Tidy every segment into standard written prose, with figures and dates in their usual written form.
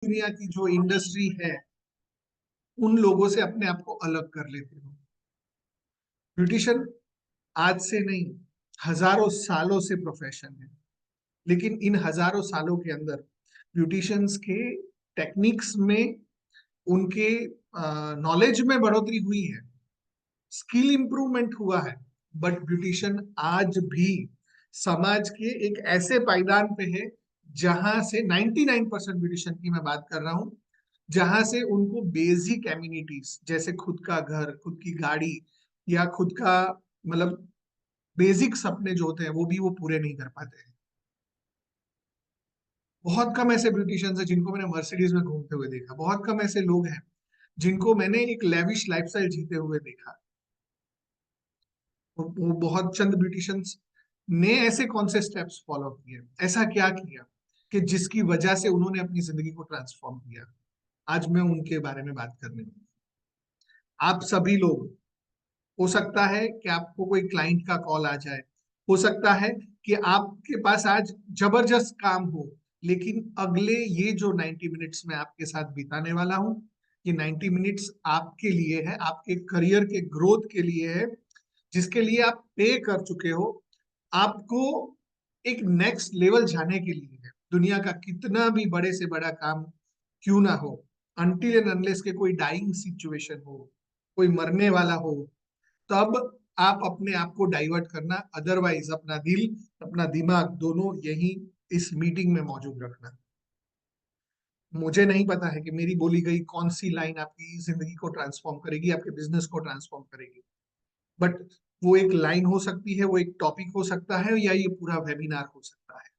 दुनिया की जो इंडस्ट्री है उन लोगों से अपने आप को अलग कर लेते हो। ब्यूटिशियन आज से नहीं, हजारों सालों से प्रोफेशन है, लेकिन इन हजारों सालों के अंदर ब्यूटिशियंस के टेक्निक्स में, उनके नॉलेज में बढ़ोतरी हुई है, स्किल इंप्रूवमेंट हुआ है। बट ब्यूटिशियन आज भी समाज के एक ऐसे पायदान पे है जहां से 99% ब्यूटिशियन की मैं बात कर रहा हूं, जहां से उनको बेसिक एमिनिटीज जैसे खुद का घर, खुद की गाड़ी या खुद का मतलब बेसिक सपने जो होते हैं वो पूरे नहीं कर पाते हैं। बहुत कम ऐसे ब्यूटिशियंस हैं जिनको मैंने मर्सिडीज में घूमते हुए देखा, बहुत कम ऐसे लोग हैं जिनको मैंने एक लेविश लाइफस्टाइल जीते हुए देखा। वो बहुत चंद ब्यूटिशियंस ने ऐसे कौन से स्टेप्स फॉलो किए, ऐसा क्या किया कि जिसकी वजह से उन्होंने अपनी जिंदगी को ट्रांसफॉर्म किया। आज मैं उनके बारे में बात करने वाला हूं। आप सभी लोग, हो सकता है कि आपको कोई क्लाइंट का कॉल आ जाए, हो सकता है कि आपके पास आज जबरदस्त काम हो, लेकिन अगले ये जो 90 मिनट्स में आपके साथ बिताने वाला हूं, ये 90 मिनट्स आपके लिए है, आपके करियर के ग्रोथ के लिए है, जिसके लिए आप पे कर चुके हो। आपको एक नेक्स्ट लेवल जाने के लिए है। दुनिया का कितना भी बड़े से बड़ा काम क्यों ना हो, अनटिल एंड अनलेस के कोई डाइंग सिचुएशन हो, कोई मरने वाला हो, तब आप अपने आप को डाइवर्ट करना, अदरवाइज अपना दिल, अपना दिमाग दोनों यही इस मीटिंग में मौजूद रखना। मुझे नहीं पता है कि मेरी बोली गई कौन सी लाइन आपकी जिंदगी को ट्रांसफॉर्म करेगी, आपके बिजनेस को ट्रांसफॉर्म करेगी, बट वो एक लाइन हो सकती है, वो एक टॉपिक हो सकता है, या ये पूरा वेबिनार हो सकता है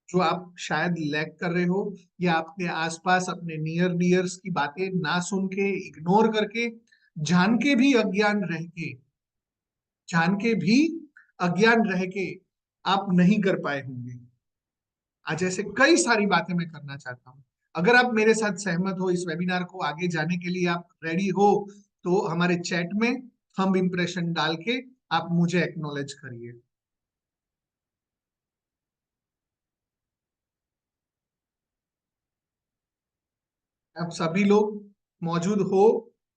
जो आप शायद लैग कर रहे हो, या आपके आसपास अपने नियर डियर्स की बातें ना सुन के, इग्नोर करके, जान के भी अज्ञान रह के, जान के भी अज्ञान रह के आप नहीं कर पाए होंगे। आज ऐसे कई सारी बातें मैं करना चाहता हूं। अगर आप मेरे साथ सहमत हो, इस वेबिनार को आगे जाने के लिए आप रेडी हो, तो हमारे चैट में थंब इंप्रेशन डाल के आप मुझे एक्नॉलेज करिए। आप सभी लोग मौजूद हो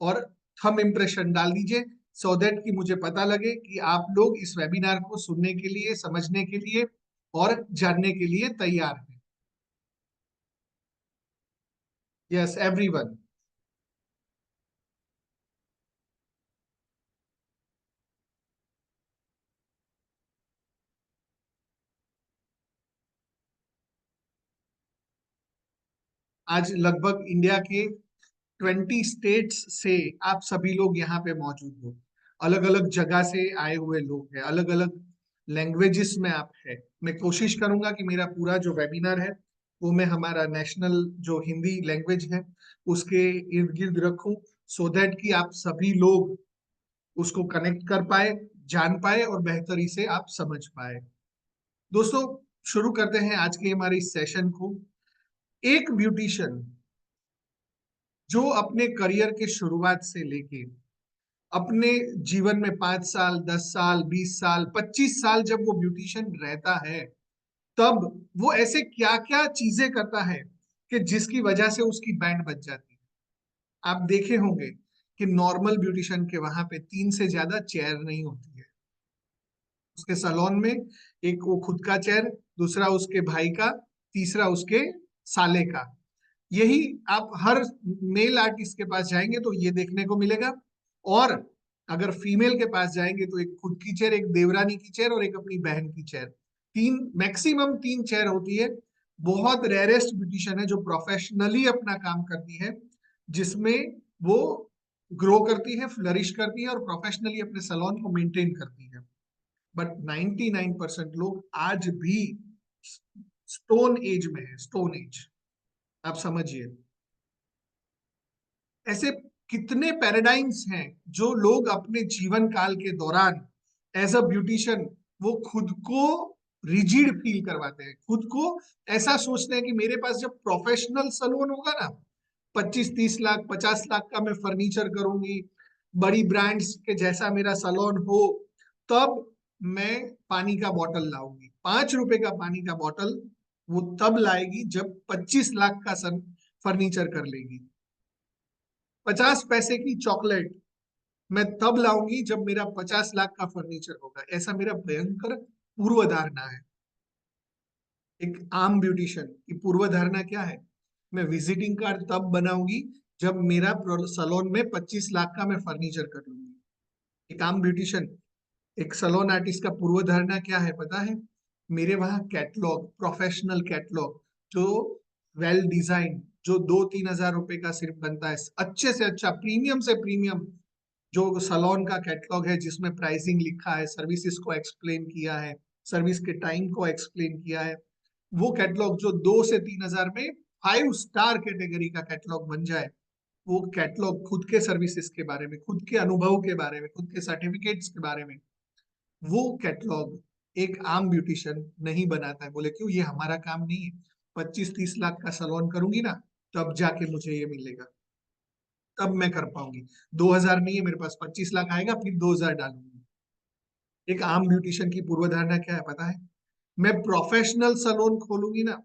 और थंब इंप्रेशन डाल दीजिए, सो दैट कि मुझे पता लगे कि आप लोग इस वेबिनार को सुनने के लिए, समझने के लिए और जानने के लिए तैयार हैं। Yes everyone. आज लगभग इंडिया के 20 स्टेट्स से आप सभी लोग यहाँ पे मौजूद हो। अलग अलग जगह से आए हुए लोग हैं, अलग अलग लैंग्वेजेस में आप है। मैं कोशिश करूंगा कि मेरा पूरा जो वेबिनार है वो मैं हमारा नेशनल जो हिंदी लैंग्वेज है उसके इर्द गिर्द रखूं, सो दैट कि आप सभी लोग उसको कनेक्ट कर पाए, जान पाए और बेहतरी से आप समझ पाए। दोस्तों, शुरू करते हैं आज के हमारे इस सेशन को। एक ब्यूटिशियन जो अपने करियर के शुरुआत से लेके अपने जीवन में 5 साल, 10 साल, 20 साल, 25 साल जब वो ब्यूटिशियन रहता है, तब वो ऐसे क्या क्या चीजें करता है कि जिसकी वजह से उसकी बैंड बज जाती है। आप देखे होंगे कि नॉर्मल ब्यूटिशियन के वहां पे 3 से ज्यादा चेयर नहीं होती है उसके सैलून में। एक वो खुद का चेयर, दूसरा उसके भाई का, तीसरा उसके साले का। यही आप हर मेल आर्टिस्ट के पास जाएंगे तो ये देखने को मिलेगा। और अगर फीमेल के पास जाएंगे तो एक खुद की चेयर, एक देवरानी की चेयर और एक अपनी बहन की चेयर। तीन, मैक्सिमम 3 चेयर होती है। बहुत रेयरेस्ट ब्यूटिशियन है जो प्रोफेशनली अपना काम करती है, जिसमें वो ग्रो करती है, फ्लरिश करती है और प्रोफेशनली अपने सैलून को मेंटेन करती है। बट 99% लोग आज भी स्टोन एज में है, स्टोन एज। आप समझिए, ऐसे कितने पैराडाइम्स हैं जो लोग अपने जीवन काल के दौरान एज अ ब्यूटिशियन वो खुद को रिजिड फील करवाते हैं, खुद को ऐसा सोचते हैं कि मेरे पास जब प्रोफेशनल सलून होगा ना, 25-30 लाख, 50 लाख का मैं फर्नीचर करूंगी, बड़ी ब्रांड्स के जैसा मेरा सलून हो, तब मैं पानी का बॉटल लाऊंगी। 5 रुपए का पानी का बॉटल वो तब लाएगी जब 25 लाख का फर्नीचर कर लेगी। 50 पैसे की चॉकलेट मैं तब लाऊंगी जब मेरा 50 लाख का फर्नीचर होगा, ऐसा मेरा भयंकर पूर्व धारणा है। एक आम ब्यूटिशियन की पूर्व धारणा क्या है? मैं विजिटिंग कार्ड तब बनाऊंगी जब मेरा सलोन में 25 लाख का मैं फर्नीचर कर लूंगी। एक आम ब्यूटिशियन, एक सलोन आर्टिस्ट का पूर्व धारणा क्या है पता है? मेरे वहां कैटलॉग, प्रोफेशनल कैटलॉग, जो वेल डिजाइन, जो 2-3 हजार रुपए का सिर्फ बनता है, अच्छे से अच्छा प्रीमियम से प्रीमियम जो सलोन का कैटलॉग है, जिसमें प्राइसिंग लिखा है, सर्विसेज को एक्सप्लेन किया है, सर्विस के टाइम को एक्सप्लेन किया है, वो कैटलॉग जो 2 से 3 हजार में 5 स्टार कैटेगरी का कैटलॉग बन जाए, वो कैटलॉग खुद के सर्विसेज के बारे में, खुद के अनुभव के बारे में, खुद के सर्टिफिकेट्स के बारे में, वो कैटलॉग एक आम ब्यूटिशियन नहीं बनाता है। बोले क्यों? ये हमारा काम नहीं है। 25-30 लाख का सलोन करूंगी ना, तब जाके मुझे ये मिलेगा, तब मैं कर पाऊंगी। 2 हजार नहीं है मेरे पास, 25 लाख आएगा, फिर 2 हजार डालूंगी। एक आम ब्यूटिशियन की पूर्व धारणा क्या है पता है? मैं प्रोफेशनल सलोन खोलूंगी ना,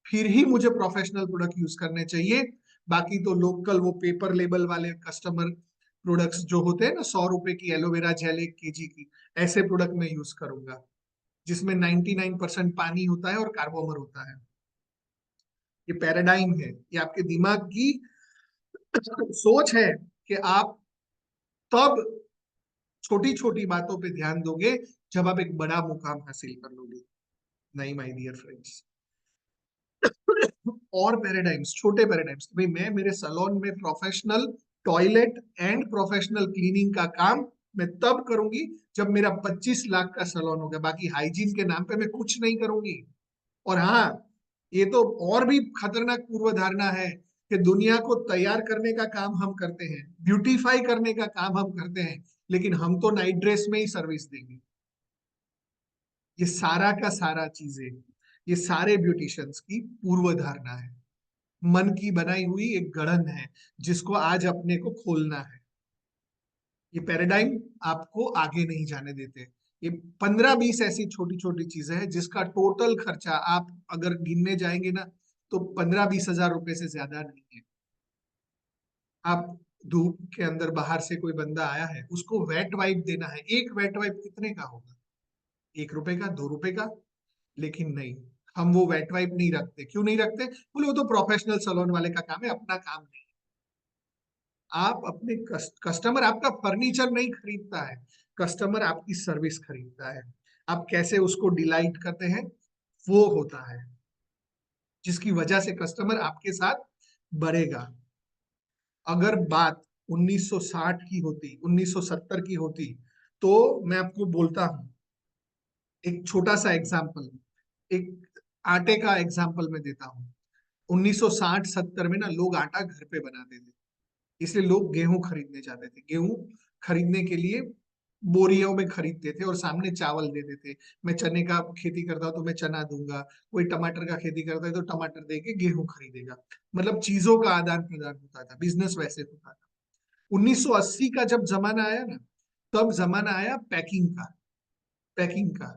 फिर ही मुझे प्रोफेशनल प्रोडक्ट यूज करने चाहिए। बाकी तो लोकल वो पेपर लेबल वाले कस्टमर प्रोडक्ट्स जो होते हैं ना, 100 रुपए की एलोवेरा जेल 1 kg की, ऐसे प्रोडक्ट मैं यूज करूंगा जिसमें 99% पानी होता है और कार्बोमर होता है। ये पैराडाइम है, ये आपके दिमाग की सोच है कि आप तब छोटी छोटी बातों पे ध्यान दोगे जब आप एक बड़ा मुकाम हासिल कर लोगे। नहीं माय डियर फ्रेंड्स, और पैराडाइम्स, छोटे पैराडाइम्स, भाई मैं मेरे सलोन में professional toilet and professional cleaning का काम मैं तब करूंगी जब मेरा 25 लाख का सलोन होगा। बाकी हाइजीन के नाम पे मैं कुछ नहीं करूंगी। और हाँ, ये तो और भी खतरनाक पूर्व धारणा है कि दुनिया को तैयार करने का काम हम करते हैं, ब्यूटीफाई करने का काम हम करते हैं, लेकिन हम तो नाइट ड्रेस में ही सर्विस देंगे। ये सारा का सारा चीजें, ये सारे ब्यूटिशियंस की पूर्व धारणा है, मन की बनाई हुई एक गढ़न है, जिसको आज अपने को खोलना है। ये पैराडाइम आपको आगे नहीं जाने देते। ये 15-20 ऐसी छोटी छोटी चीजें हैं जिसका टोटल खर्चा आप अगर गिनने जाएंगे ना, तो 15-20 हजार रुपए से ज्यादा नहीं है। आप धूप के अंदर बाहर से कोई बंदा आया है, उसको वेट वाइप देना है, एक वेट वाइप कितने का होगा? 1 रुपए का, 2 रुपए का। लेकिन नहीं, हम वो वेट वाइप नहीं रखते। क्यों नहीं रखते? बोले वो तो प्रोफेशनल सलोन वाले का काम है, अपना काम नहीं। आप अपने कस्टमर आपका फर्नीचर नहीं खरीदता है, कस्टमर आपकी सर्विस खरीदता है। आप कैसे उसको डिलाइट करते हैं, वो होता है जिसकी वजह से कस्टमर आपके साथ बढ़ेगा। अगर बात 1960 की होती, 1970 की होती, तो मैं आपको बोलता हूं एक छोटा सा एग्जाम्पल, एक आटे का एग्जाम्पल मैं देता हूँ। 1960-70 में ना लोग आटा घर पे बनाते थे, इसलिए लोग गेहूं खरीदने जाते थे। गेहूं खरीदने के लिए बोरियों में खरीदते थे और सामने चावल देते थे। मैं चने का खेती करता हूँ तो मैं चना दूंगा, कोई टमाटर का खेती करता है तो टमाटर दे के गेहूं खरीदेगा। मतलब चीजों का आदान प्रदान होता था, बिजनेस वैसे होता था। 1980 का जब जमाना आया ना, तब जमाना आया पैकिंग का। पैकिंग का,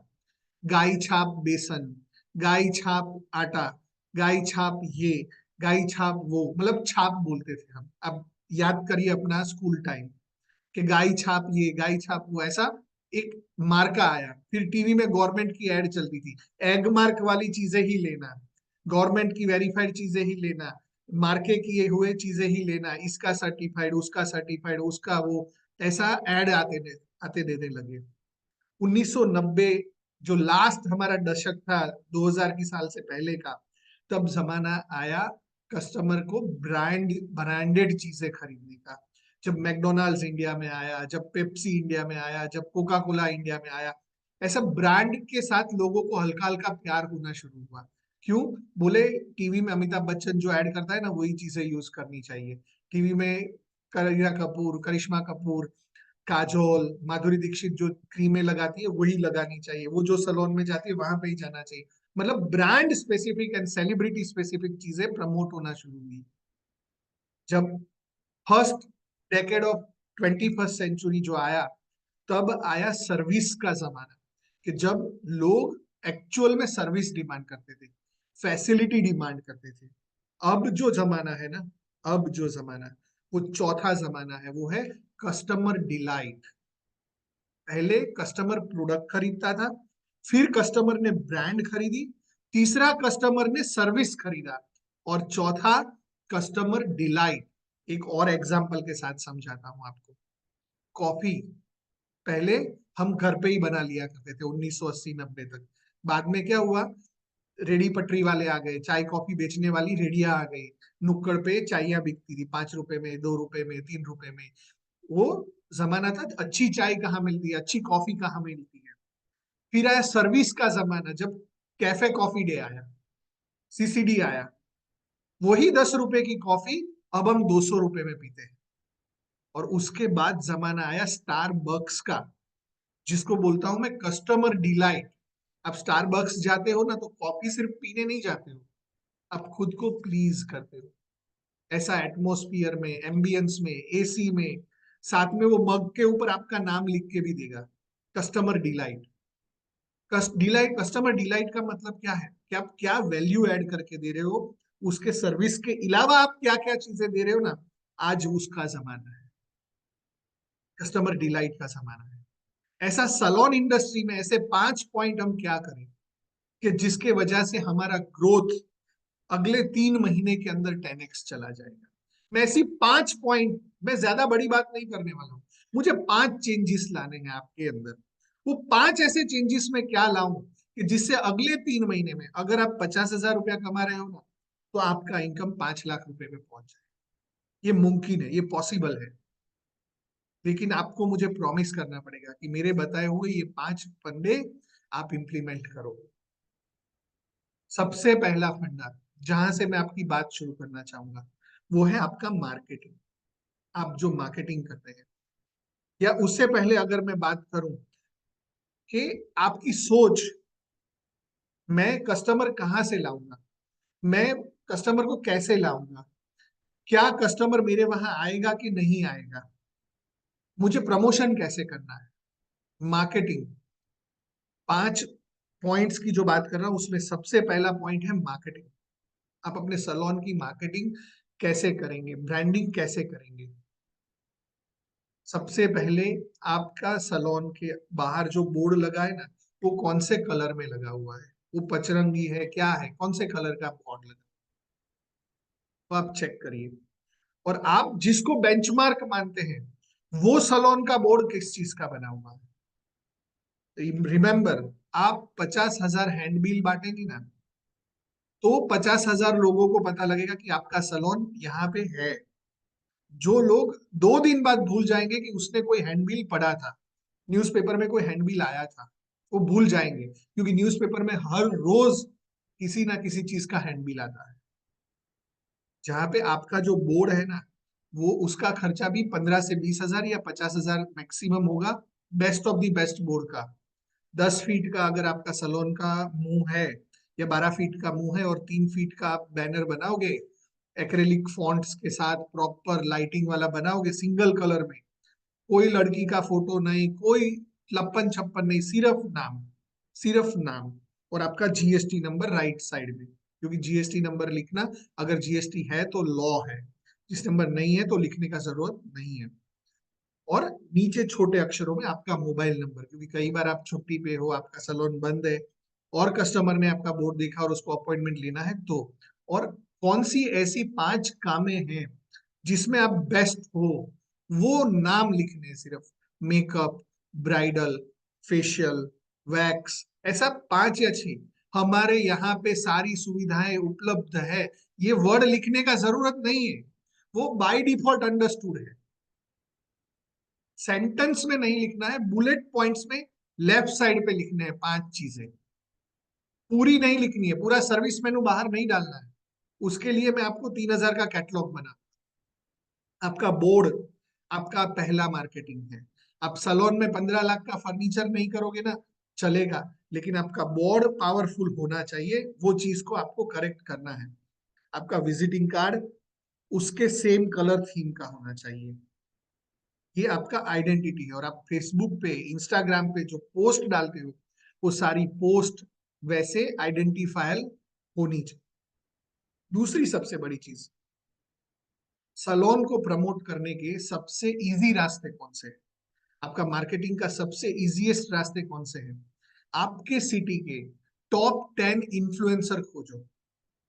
गाय छाप बेसन, गाय छाप आटा, गाय छाप ये, गाय छाप वो, मतलब छाप बोलते थे हम। अब याद करिए अपना स्कूल टाइम, कि गाय छाप ये, गाय छाप वो, ऐसा एक मार्का आया। फिर टीवी में गवर्नमेंट की एड चलती थी, एग मार्क वाली चीजें ही लेना, गवर्नमेंट की वेरीफाइड चीजें ही लेना, मार्के किए हुए चीजें ही लेना, इसका सर्टिफाइड, उसका सर्टिफाइड, उसका वो, ऐसा एड आते देने लगे। 1990 जो लास्ट हमारा दशक था, 2000 की साल से पहले का, तब जमाना आया कस्टमर को ब्रांडेड चीजें खरीदने का। जब मैकडोनाल्ड्स इंडिया में आया, जब पेप्सी इंडिया में आया, जब कोका कोला इंडिया में आया, ऐसा ब्रांड के साथ लोगों को हल्का हल्का प्यार होना शुरू हुआ। क्यों? बोले टीवी में अमिताभ बच्चन जो ऐड करता है ना, वही चीजें यूज करनी चाहिए। टीवी में करीना कपूर, करिश्मा कपूर, काजोल, माधुरी दीक्षित जो क्रीमें लगाती है वही लगानी चाहिए, वो जो सलोन में जाती है वहां पे ही जाना चाहिए। मतलब brand specific and celebrity specific चीजें प्रमोट होना शुरू हुई। जब first decade of 21st century जो आया, तब आया सर्विस का जमाना, कि जब लोग एक्चुअल में सर्विस डिमांड करते थे, फैसिलिटी डिमांड करते थे। अब जो जमाना है ना, अब जो जमाना, वो चौथा जमाना है, वो है कस्टमर डिलाइट। पहले कस्टमर प्रोडक्ट खरीदता था, फिर कस्टमर ने ब्रांड खरीदी, तीसरा कस्टमर ने सर्विस खरीदा, और चौथा कस्टमर डिलाइट। एक और एग्जांपल के साथ समझाता हूं आपको। कॉफी पहले हम घर पे ही बना लिया करते थे 1980-90 तक। बाद में क्या हुआ, रेडी पटरी वाले आ गए, चाय कॉफी बेचने वाली रेडिया आ गई, नुक्कड़ पे चाइयां बिकती थी 5 रुपए में, 2 रुपए में, 3 रुपए में। वो जमाना था अच्छी चाय कहाँ मिलती है, अच्छी कॉफी कहाँ मिलती है। फिर आया सर्विस का जमाना, जब कैफे कॉफी डे आया, सीसीडी आया, वही 10 रुपए की कॉफी अब हम 200 रुपए में पीते हैं। और उसके बाद जमाना आया स्टारबक्स का, जिसको बोलता हूं मैं कस्टमर डिलाइट। आप स्टारबक्स जाते हो ना, तो कॉफी सिर्फ पीने नहीं जाते हो, आप खुद को प्लीज करते हो। ऐसा एटमोस्फियर में, एम्बियंस में, एसी में, साथ में वो मग के ऊपर आपका नाम लिख के भी देगा, customer delight. Delight, customer delight का मतलब क्या है कि आप क्या वैल्यू ऐड करके दे रहे हो, उसके सर्विस के अलावा आप क्या क्या चीजें दे रहे हो ना, आज उसका जमाना है, कस्टमर डिलाइट का जमाना है। ऐसा सलोन इंडस्ट्री में ऐसे 5 पॉइंट हम क्या करें कि जिसके वजह से हमारा ग्रोथ अगले 3 महीने के अंदर 10x चला जाएगा। मैं ऐसी 5 पॉइंट, मैं ज्यादा बड़ी बात नहीं करने वाला हूं, मुझे 5 चेंजेस लाने हैं आपके अंदर। वो 5 ऐसे चेंजेस में क्या लाऊं कि जिससे अगले 3 महीने में, अगर आप 50,000 रुपया कमा रहे हो ना, तो आपका इनकम 5 लाख रुपए में पहुंच जाए। ये मुमकिन है, ये पॉसिबल है, लेकिन आपको मुझे प्रॉमिस करना पड़ेगा कि मेरे बताए हुए ये 5 फंडे आप इंप्लीमेंट करो। सबसे पहला फंडा, जहां से मैं आपकी बात शुरू करना चाहूंगा, वो है आपका मार्केटिंग। आप जो मार्केटिंग करते हैं, या उससे पहले अगर मैं बात करूं कि आपकी सोच, मैं कस्टमर कहाँ से लाऊंगा, मैं कस्टमर को कैसे लाऊंगा, क्या कस्टमर मेरे वहां आएगा कि नहीं आएगा, मुझे प्रमोशन कैसे करना है, मार्केटिंग। 5 पॉइंट्स की जो बात कर रहा हूं, उसमें सबसे पहला पॉइंट है मार्केटिंग। आप अपने सलोन की मार्केटिंग कैसे करेंगे, ब्रांडिंग कैसे करेंगे। सबसे पहले आपका सलोन के बाहर जो बोर्ड लगा है ना, वो कौन से कलर में लगा हुआ है, वो पचरंगी है, क्या है, कौन से कलर का बोर्ड लगा, तो आप चेक करिए। और आप जिसको बेंचमार्क मानते हैं, वो सलोन का बोर्ड किस चीज का बना हुआ है। रिमेंबर, आप 50,000 हैंडबिल बांटेंगे ना, तो 50,000 लोगों को पता लगेगा कि आपका सलोन यहाँ पे है। जो लोग 2 दिन बाद भूल जाएंगे कि उसने कोई हैंडबिल पढ़ा था, न्यूज़पेपर में कोई हैंडबिल आया था, वो भूल जाएंगे, क्योंकि न्यूज़पेपर में हर रोज किसी ना किसी चीज का हैंडबिल आता है। जहां पे आपका जो बोर्ड है ना, वो उसका खर्चा भी 15 से 20 हजार या 50,000 मैक्सिमम होगा, best of the best board का। 10 फीट का अगर आपका सलोन का मुंह है, या 12 फीट का मुंह है, और 3 फीट का आप बैनर बनाओगे, एक्रेलिक फॉन्ट्स के साथ प्रॉपर लाइटिंग वाला बनाओगे, सिंगल कलर में, कोई लड़की का फोटो नहीं, कोई लप्पन छप्पन नहीं, सिर्फ नाम, सिर्फ नाम, और आपका जीएसटी नंबर राइट साइड में, क्योंकि जीएसटी नंबर लिखना, अगर जीएसटी है तो लॉ है, जिस नंबर नहीं है तो लिखने का जरूरत नहीं है। और नीचे छोटे अक्षरों में आपका मोबाइल नंबर, क्योंकि कई बार आप छुट्टी पे हो, आपका सैलून बंद है, और कस्टमर ने आपका बोर्ड देखा और उसको अपॉइंटमेंट लेना है तो। और कौन सी ऐसी 5 कामें हैं जिसमें आप बेस्ट हो, वो नाम लिखने हैं सिर्फ। मेकअप, ब्राइडल, फेशियल, वैक्स, ऐसा 5 या 6। हमारे यहाँ पे सारी सुविधाएं उपलब्ध है, ये वर्ड लिखने का जरूरत नहीं है, वो बाय डिफॉल्ट अंडरस्टूड है। सेंटेंस में नहीं लिखना है, बुलेट पॉइंट्स में लेफ्ट साइड पे लिखने हैं 5 चीजें। पूरी नहीं लिखनी है, पूरा सर्विस मेनू बाहर नहीं डालना है। उसके लिए मैं आपको 3,000 का कैटलॉग बना, आपका बोर्ड आपका पहला मार्केटिंग है। आप सलोन में 15 लाख का फर्नीचर नहीं करोगे ना, चलेगा, लेकिन आपका बोर्ड पावरफुल होना चाहिए, वो चीज को आपको करेक्ट करना है। आपका विजिटिंग कार्ड उसके सेम कलर थीम का होना चाहिए। ये आपका आइडेंटिटी है। और आप फेसबुक पे, इंस्टाग्राम पे जो पोस्ट डालते हो, वो सारी पोस्ट वैसे आइडेंटिफायल होनी चाहिए। दूसरी सबसे बड़ी चीज, सलोन को प्रमोट करने के सबसे इजी रास्ते कौन से हैं? आपका मार्केटिंग का सबसे इजीएस्ट रास्ते कौन से हैं? आपके सिटी के टॉप 10 इन्फ्लुएंसर खोजो।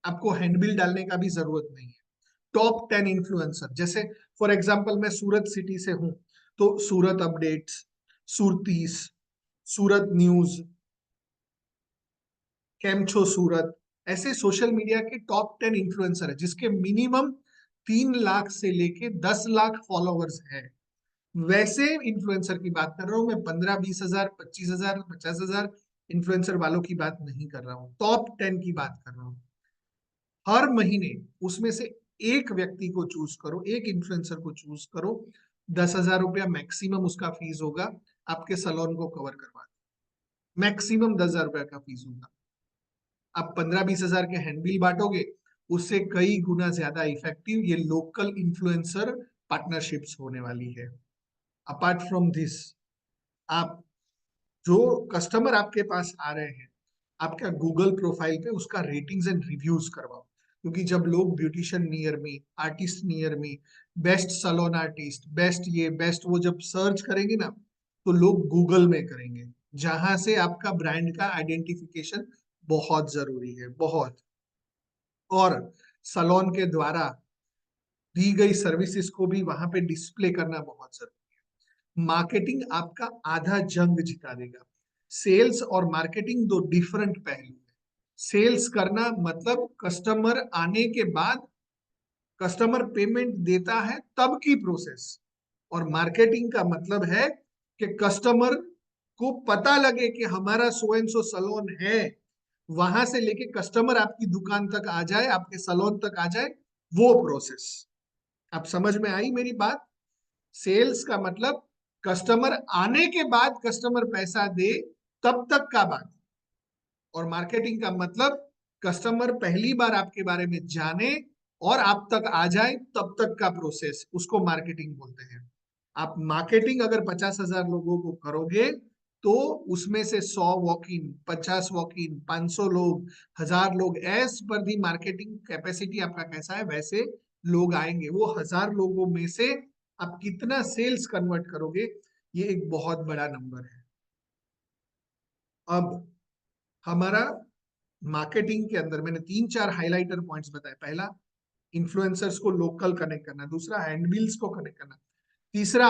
आपको हैंडबिल डालने का भी जरूरत नहीं है। टॉप 10 इन्फ्लुएंसर, जैसे फॉर एग्जांपल मैं सूरत सिटी से हूं, तो सूरत अपडेट्स, सुरतीस, सूरत न्यूज, कैमछो सूरत, ऐसे सोशल मीडिया के टॉप 10 इन्फ्लुएंसर है जिसके मिनिमम 3 लाख से लेके 10 लाख फॉलोअर्स है। वैसे इन्फ्लुएंसर की बात कर रहा हूं मैं, 15-20 हजार, 25 हजार, 50 हजार इन्फ्लुएंसर वालों की बात नहीं कर रहा हूँ, टॉप 10 की बात कर रहा हूँ। हर महीने उसमें से एक व्यक्ति को चूज करो, एक इन्फ्लुएंसर को चूज करो, 10 हजार रुपया मैक्सिमम उसका फीस होगा, आपके सलोन को कवर करवा दो। मैक्सिमम 10 हजार रुपया का फीस होगा। आप 15-20 हजार के हैंडबिल बांटोगे, उससे कई गुना ज्यादा इफेक्टिव ये लोकल इन्फ्लुएंसर पार्टनरशिप्स होने वाली है। अपार्ट फ्रॉम दिस, आप जो कस्टमर आपके पास आ रहे हैं, आपका गूगल प्रोफाइल पे उसका रेटिंग्स एंड रिव्यूज करवाओ। क्योंकि जब लोग beautician near me, artist near me, best salon artist, best ये बेस्ट वो जब सर्च करेंगे ना, तो लोग गूगल में करेंगे, जहां से आपका ब्रांड का आइडेंटिफिकेशन बहुत जरूरी है, बहुत। और सलोन के द्वारा दी गई सर्विसेज को भी वहां पे डिस्प्ले करना बहुत जरूरी है। मार्केटिंग आपका आधा जंग जिता देगा। सेल्स और मार्केटिंग दो डिफरेंट पहलू है। सेल्स करना मतलब कस्टमर आने के बाद, कस्टमर पेमेंट देता है तब की प्रोसेस। और मार्केटिंग का मतलब है कि कस्टमर को पता लगे कि हमारा सो एंड सो सलोन है, वहां से लेके कस्टमर आपकी दुकान तक आ जाए, आपके सलोन तक आ जाए, वो प्रोसेस। आप समझ में आई मेरी बात? सेल्स का मतलब कस्टमर आने के बाद कस्टमर पैसा दे तब तक का बात। और मार्केटिंग का मतलब कस्टमर पहली बार आपके बारे में जाने और आप तक आ जाए तब तक का प्रोसेस, उसको मार्केटिंग बोलते हैं। आप मार्केटिंग अगर 50 हजार लोगों को करोगे, तो उसमें से 100 वॉक इन, 50 वॉक इन, 500 लोग, 1000 लोग, एज पर दी मार्केटिंग कैपेसिटी आपका कैसा है वैसे लोग आएंगे। वो 1000 लोगों में से आप कितना सेल्स कन्वर्ट करोगे, ये एक बहुत बड़ा नंबर है। अब हमारा मार्केटिंग के अंदर मैंने 3-4 हाइलाइटर पॉइंट्स बताए। पहला, इन्फ्लुएंसर्स को लोकल कनेक्ट करना। दूसरा, हैंडबिल्स को कनेक्ट करना। तीसरा,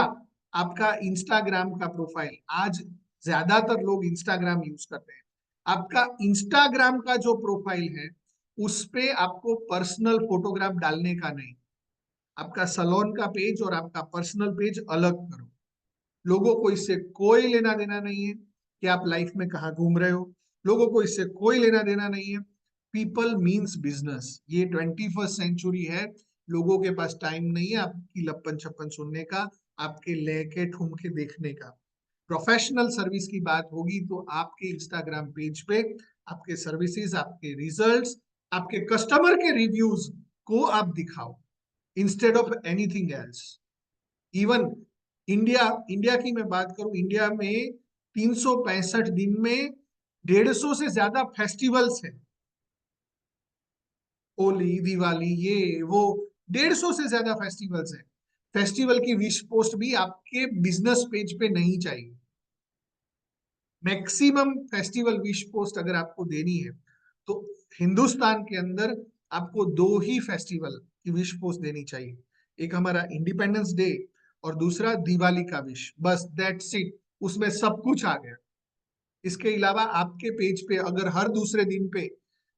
आपका इंस्टाग्राम का प्रोफाइल। आज ज्यादातर लोग इंस्टाग्राम यूज करते हैं। आपका इंस्टाग्राम का जो प्रोफाइल है, उस पे आपको पर्सनल फोटोग्राफ डालने का नहीं। आपका सलोन का पेज और आपका पर्सनल पेज अलग करो। लोगों को इससे कोई लेना देना नहीं है कि आप लाइफ में कहाँ घूम रहे हो। लोगों को इससे कोई लेना देना नहीं है। People means business. ये 21st सेंचुरी है। लोगों के पास टाइम नहीं है आपकी लप्पन छप्पन सुनने का, आपके लेके ठुमके देखने का। प्रोफेशनल सर्विस की बात होगी तो आपके इंस्टाग्राम पेज पे आपके सर्विसेज, आपके रिजल्ट्स, आपके कस्टमर के रिव्यूज को आप दिखाओ, instead of anything else. Even India India की मैं बात करूं, इंडिया में 365 दिन में 150 से ज्यादा फेस्टिवल्स हैं। होली, दिवाली, ये वो, 150 से ज्यादा फेस्टिवल्स हैं। फेस्टिवल की विश पोस्ट भी आपके बिजनेस पेज पे नहीं चाहिए। मैक्सिमम फेस्टिवल विश पोस्ट अगर आपको देनी है, तो हिंदुस्तान के अंदर आपको 2 ही फेस्टिवल की विश पोस्ट देनी चाहिए। एक हमारा इंडिपेंडेंस डे और दूसरा दिवाली का विश, बस दैट्स इट। उसमें सब कुछ आ गया। इसके अलावा आपके पेज पे अगर हर दूसरे दिन पे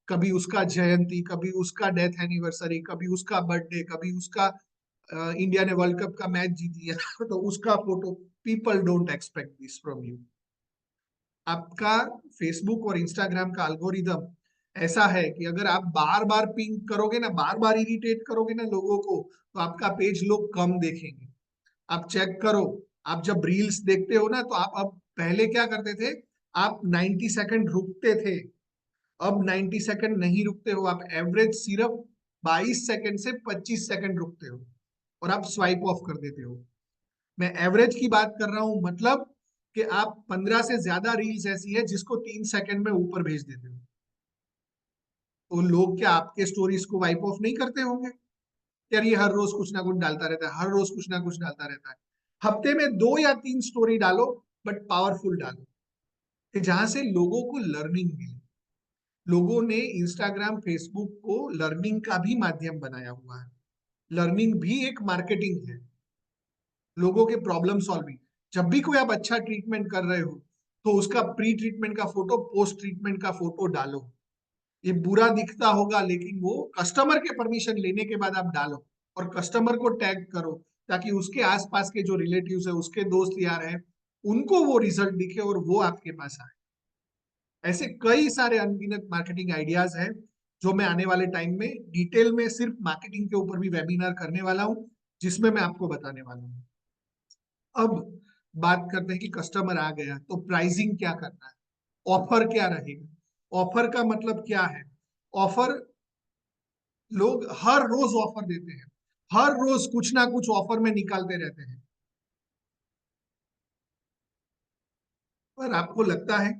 कभी उसका जयंती, कभी उसका डेथ एनिवर्सरी, कभी उसका बर्थडे, कभी उसका इंडिया ने वर्ल्ड कप का मैच जीत लिया तो उसका photo, people don't expect this from you. आपका फेसबुक और इंस्टाग्राम का एल्गोरिदम ऐसा है कि अगर आप बार बार पिंग करोगे ना, बार बार इरिटेट करोगे ना लोगों को, तो आपका पेज लोग कम देखेंगे। आप चेक करो, आप जब रील्स देखते हो ना, तो आप अब, पहले क्या करते थे, आप 90 सेकंड रुकते थे। अब 90 सेकंड नहीं रुकते हो, आप एवरेज सिर्फ 22 सेकंड से 25 सेकंड रुकते हो और आप स्वाइप ऑफ कर देते हो। मैं एवरेज की बात कर रहा हूं, मतलब कि आप 15 से ज्यादा रील्स ऐसी है जिसको 3 सेकंड में ऊपर भेज देते हो। तो लोग क्या आपके स्टोरीज को वाइप ऑफ नहीं करते होंगे? यार ये हर रोज कुछ ना कुछ डालता रहता है, हर रोज कुछ ना कुछ डालता रहता है। हफ्ते में 2 या 3 स्टोरी डालो, बट पावरफुल डालो, कि जहां से लोगों को लर्निंग मिले। लोगों ने इंस्टाग्राम फेसबुक को लर्निंग का भी माध्यम बनाया हुआ है। लर्निंग भी एक मार्केटिंग है, लोगों के प्रॉब्लम सॉल्विंग। जब भी कोई आप अच्छा ट्रीटमेंट कर रहे हो, तो उसका प्री ट्रीटमेंट का फोटो, पोस्ट ट्रीटमेंट का फोटो डालो। ये बुरा दिखता होगा, लेकिन वो कस्टमर के परमिशन लेने के बाद आप डालो, और कस्टमर को टैग करो, ताकि उसके आसपास के जो रिलेटिव्स है, उसके दोस्त यार हैं, उनको वो रिजल्ट दिखे और वो आपके पास आए। ऐसे कई सारे अनगिनत मार्केटिंग आइडियाज हैं, जो मैं आने वाले टाइम में डिटेल में सिर्फ मार्केटिंग के ऊपर भी वेबिनार करने वाला हूँ, जिसमें मैं आपको बताने वाला हूँ। अब बात करते हैं कि कस्टमर आ गया तो प्राइसिंग क्या करना है, ऑफर क्या रहेगा। ऑफर का मतलब क्या है? ऑफर, लोग हर रोज ऑफर देते हैं, हर रोज कुछ ना कुछ ऑफर में निकालते रहते हैं, पर आपको लगता है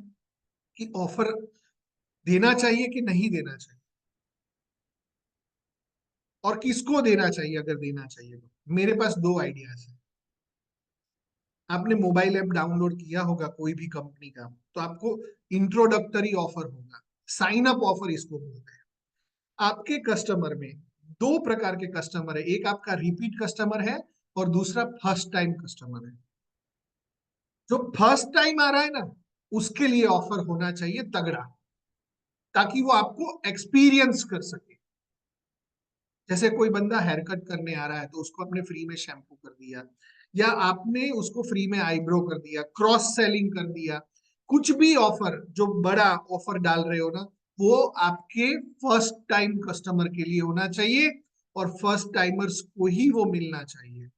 कि ऑफर देना चाहिए कि नहीं देना चाहिए, और किसको देना चाहिए अगर देना चाहिए तो? मेरे पास 2 आइडियाज है। आपने मोबाइल ऐप डाउनलोड किया होगा कोई भी कंपनी का, तो आपको इंट्रोडक्टरी ऑफर होगा, साइन अप ऑफर इसको बोलते हैं। आपके कस्टमर में 2 प्रकार के कस्टमर है, एक आपका रिपीट कस्टमर है, और दूसरा फर्स्ट टाइम कस्टमर है। जो फर्स्ट टाइम आ रहा है ना, उसके लिए ऑफर होना चाहिए तगड़ा, ताकि वो आपको एक्सपीरियंस कर सके। जैसे कोई बंदा हेयर कट करने आ रहा है, तो उसको आपने फ्री में शैम्पू कर दिया, या आपने उसको फ्री में आईब्रो कर दिया, क्रॉस सेलिंग कर दिया। कुछ भी ऑफर, जो बड़ा ऑफर डाल रहे हो ना, वो आपके फर्स्ट टाइम कस्टमर के लिए होना चाहिए, और फर्स्ट टाइमर्स को ही वो मिलना चाहिए।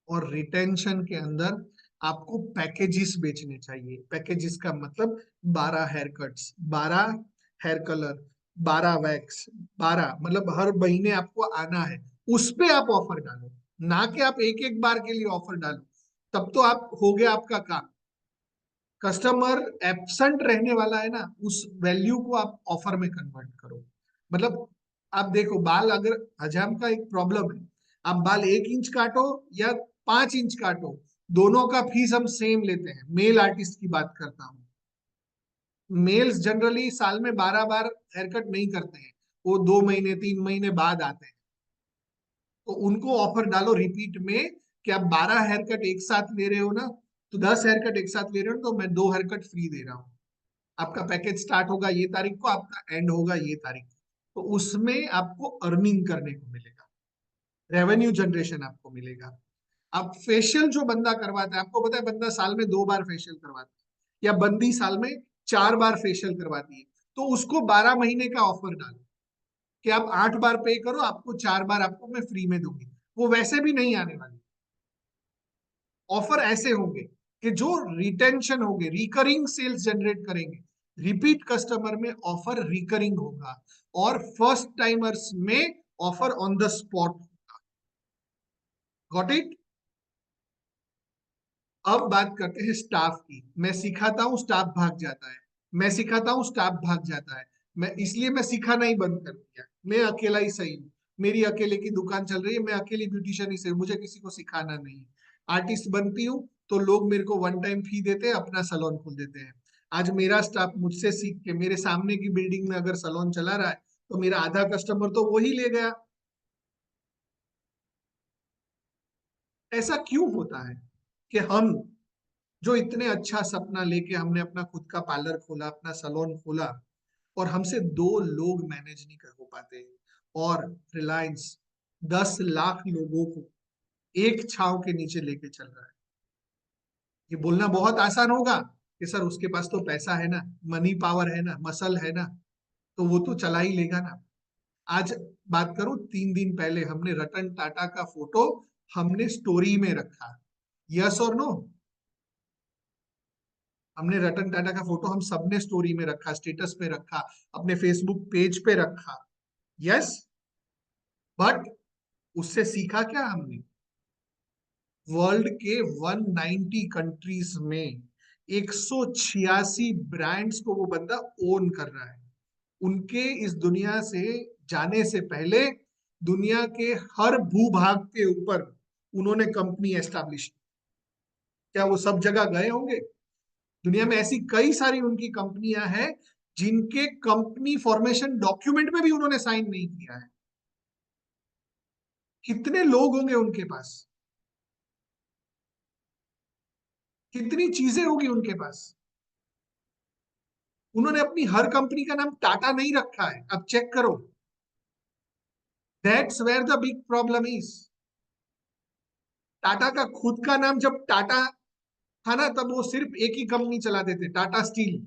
और रिटेंशन के अंदर आपको पैकेजेस बेचने चाहिए। पैकेजेस का मतलब 12 hair cuts, 12 hair colour, 12 wax, 12, मतलब हर महीने आपको आना है, उस पे आप ऑफर डालो। ना कि आप एक एक बार के लिए ऑफर डालो, तब तो आप हो गया आपका काम। कस्टमर एब्सेंट रहने वाला है ना, उस वैल्यू को आप ऑफर में कन्वर्ट करो। मतलब आप देखो, बाल अगर, हजाम का एक प्रॉब्लम है, आप बाल 1 इंच काटो या 5 इंच काटो, दोनों का फीस हम सेम लेते हैं। मेल आर्टिस्ट की बात करता हूँ। मेल्स जनरली साल में 12 बार हेयर कट नहीं करते हैं, वो 2 महीने 3 महीने बाद आते हैं। तो उनको ऑफर डालो रिपीट में, कि आप 12 हेयर कट एक साथ ले रहे हो ना, तो 10 हेयर कट एक साथ ले रहे हो, तो मैं 2 हेयर कट फ्री दे रहा हूँ। आपका पैकेज स्टार्ट होगा ये तारीख को, आपका एंड होगा ये तारीख को। तो उसमें आपको अर्निंग करने को मिलेगा, रेवेन्यू जनरेशन आपको मिलेगा। आप फेशियल जो बंदा करवाता है, आपको पता है बंदा साल में 2 बार फेशियल करवाता है, या बंदी साल में 4 बार फेशियल करवाती है, तो उसको 12 महीने का ऑफर डालो, कि आप 8 बार पे करो, आपको 4 बार आपको मैं फ्री में दूंगी। वो वैसे भी नहीं आने वाली। ऑफर ऐसे होंगे कि जो रिटेंशन होंगे, रिकरिंग सेल्स जनरेट करेंगे। रिपीट कस्टमर में ऑफर रिकरिंग होगा, और फर्स्ट टाइमर्स में offer on the spot. Got it? अब बात करते हैं स्टाफ की। मैं सिखाता हूं, स्टाफ भाग जाता है। मैं सिखाता हूं, स्टाफ भाग जाता है। मैं सिखाना ही बंद कर दिया। मैं अकेला ही सही हूँ, मेरी अकेले की दुकान चल रही है, मैं अकेली ब्यूटिशियन ही सही हूँ, मुझे किसी को सिखाना नहीं। आर्टिस्ट बनती हूँ, तो लोग मेरे को वन टाइम फी देते हैं, अपना सलोन खोल देते हैं। आज मेरा स्टाफ मुझसे सीख के मेरे सामने की बिल्डिंग में अगर सलोन चला रहा है, तो मेरा आधा कस्टमर तो वही ले गया। ऐसा क्यों होता है कि हम, जो इतने अच्छा सपना लेके हमने अपना खुद का पार्लर खोला, अपना सलोन खोला, और हमसे 2 लोग मैनेज नहीं कर हो पाते, और रिलायंस 10 लाख लोगों को एक छांव के नीचे लेके चल रहा है? ये बोलना बहुत आसान होगा कि सर उसके पास तो पैसा है ना, मनी पावर है ना, मसल है ना, तो वो तो चला ही लेगा ना। आज बात करूं, 3 दिन पहले हमने रतन टाटा का फोटो हमने स्टोरी में रखा। यस और नो? हमने रतन टाटा का फोटो हम सबने स्टोरी में रखा, स्टेटस पे रखा, अपने फेसबुक पेज पे रखा। यस। बट उससे सीखा क्या हमने? वर्ल्ड के 190 कंट्रीज में 186 ब्रांड्स को वो बंदा ओन कर रहा है। उनके इस दुनिया से जाने से पहले दुनिया के हर भूभाग के ऊपर उन्होंने कंपनी एस्टैब्लिश। क्या वो सब जगह गए होंगे? दुनिया में ऐसी कई सारी उनकी कंपनियां हैं जिनके कंपनी फॉर्मेशन डॉक्यूमेंट में भी उन्होंने साइन नहीं किया है। कितने लोग होंगे उनके पास, कितनी चीजें होगी उनके पास। उन्होंने अपनी हर कंपनी का नाम टाटा नहीं रखा है, अब चेक करो। That's where the big problem is. Tata का खुद का नाम जब टाटा था ना, तब वो सिर्फ एक ही कंपनी चलाते थे, टाटा स्टील।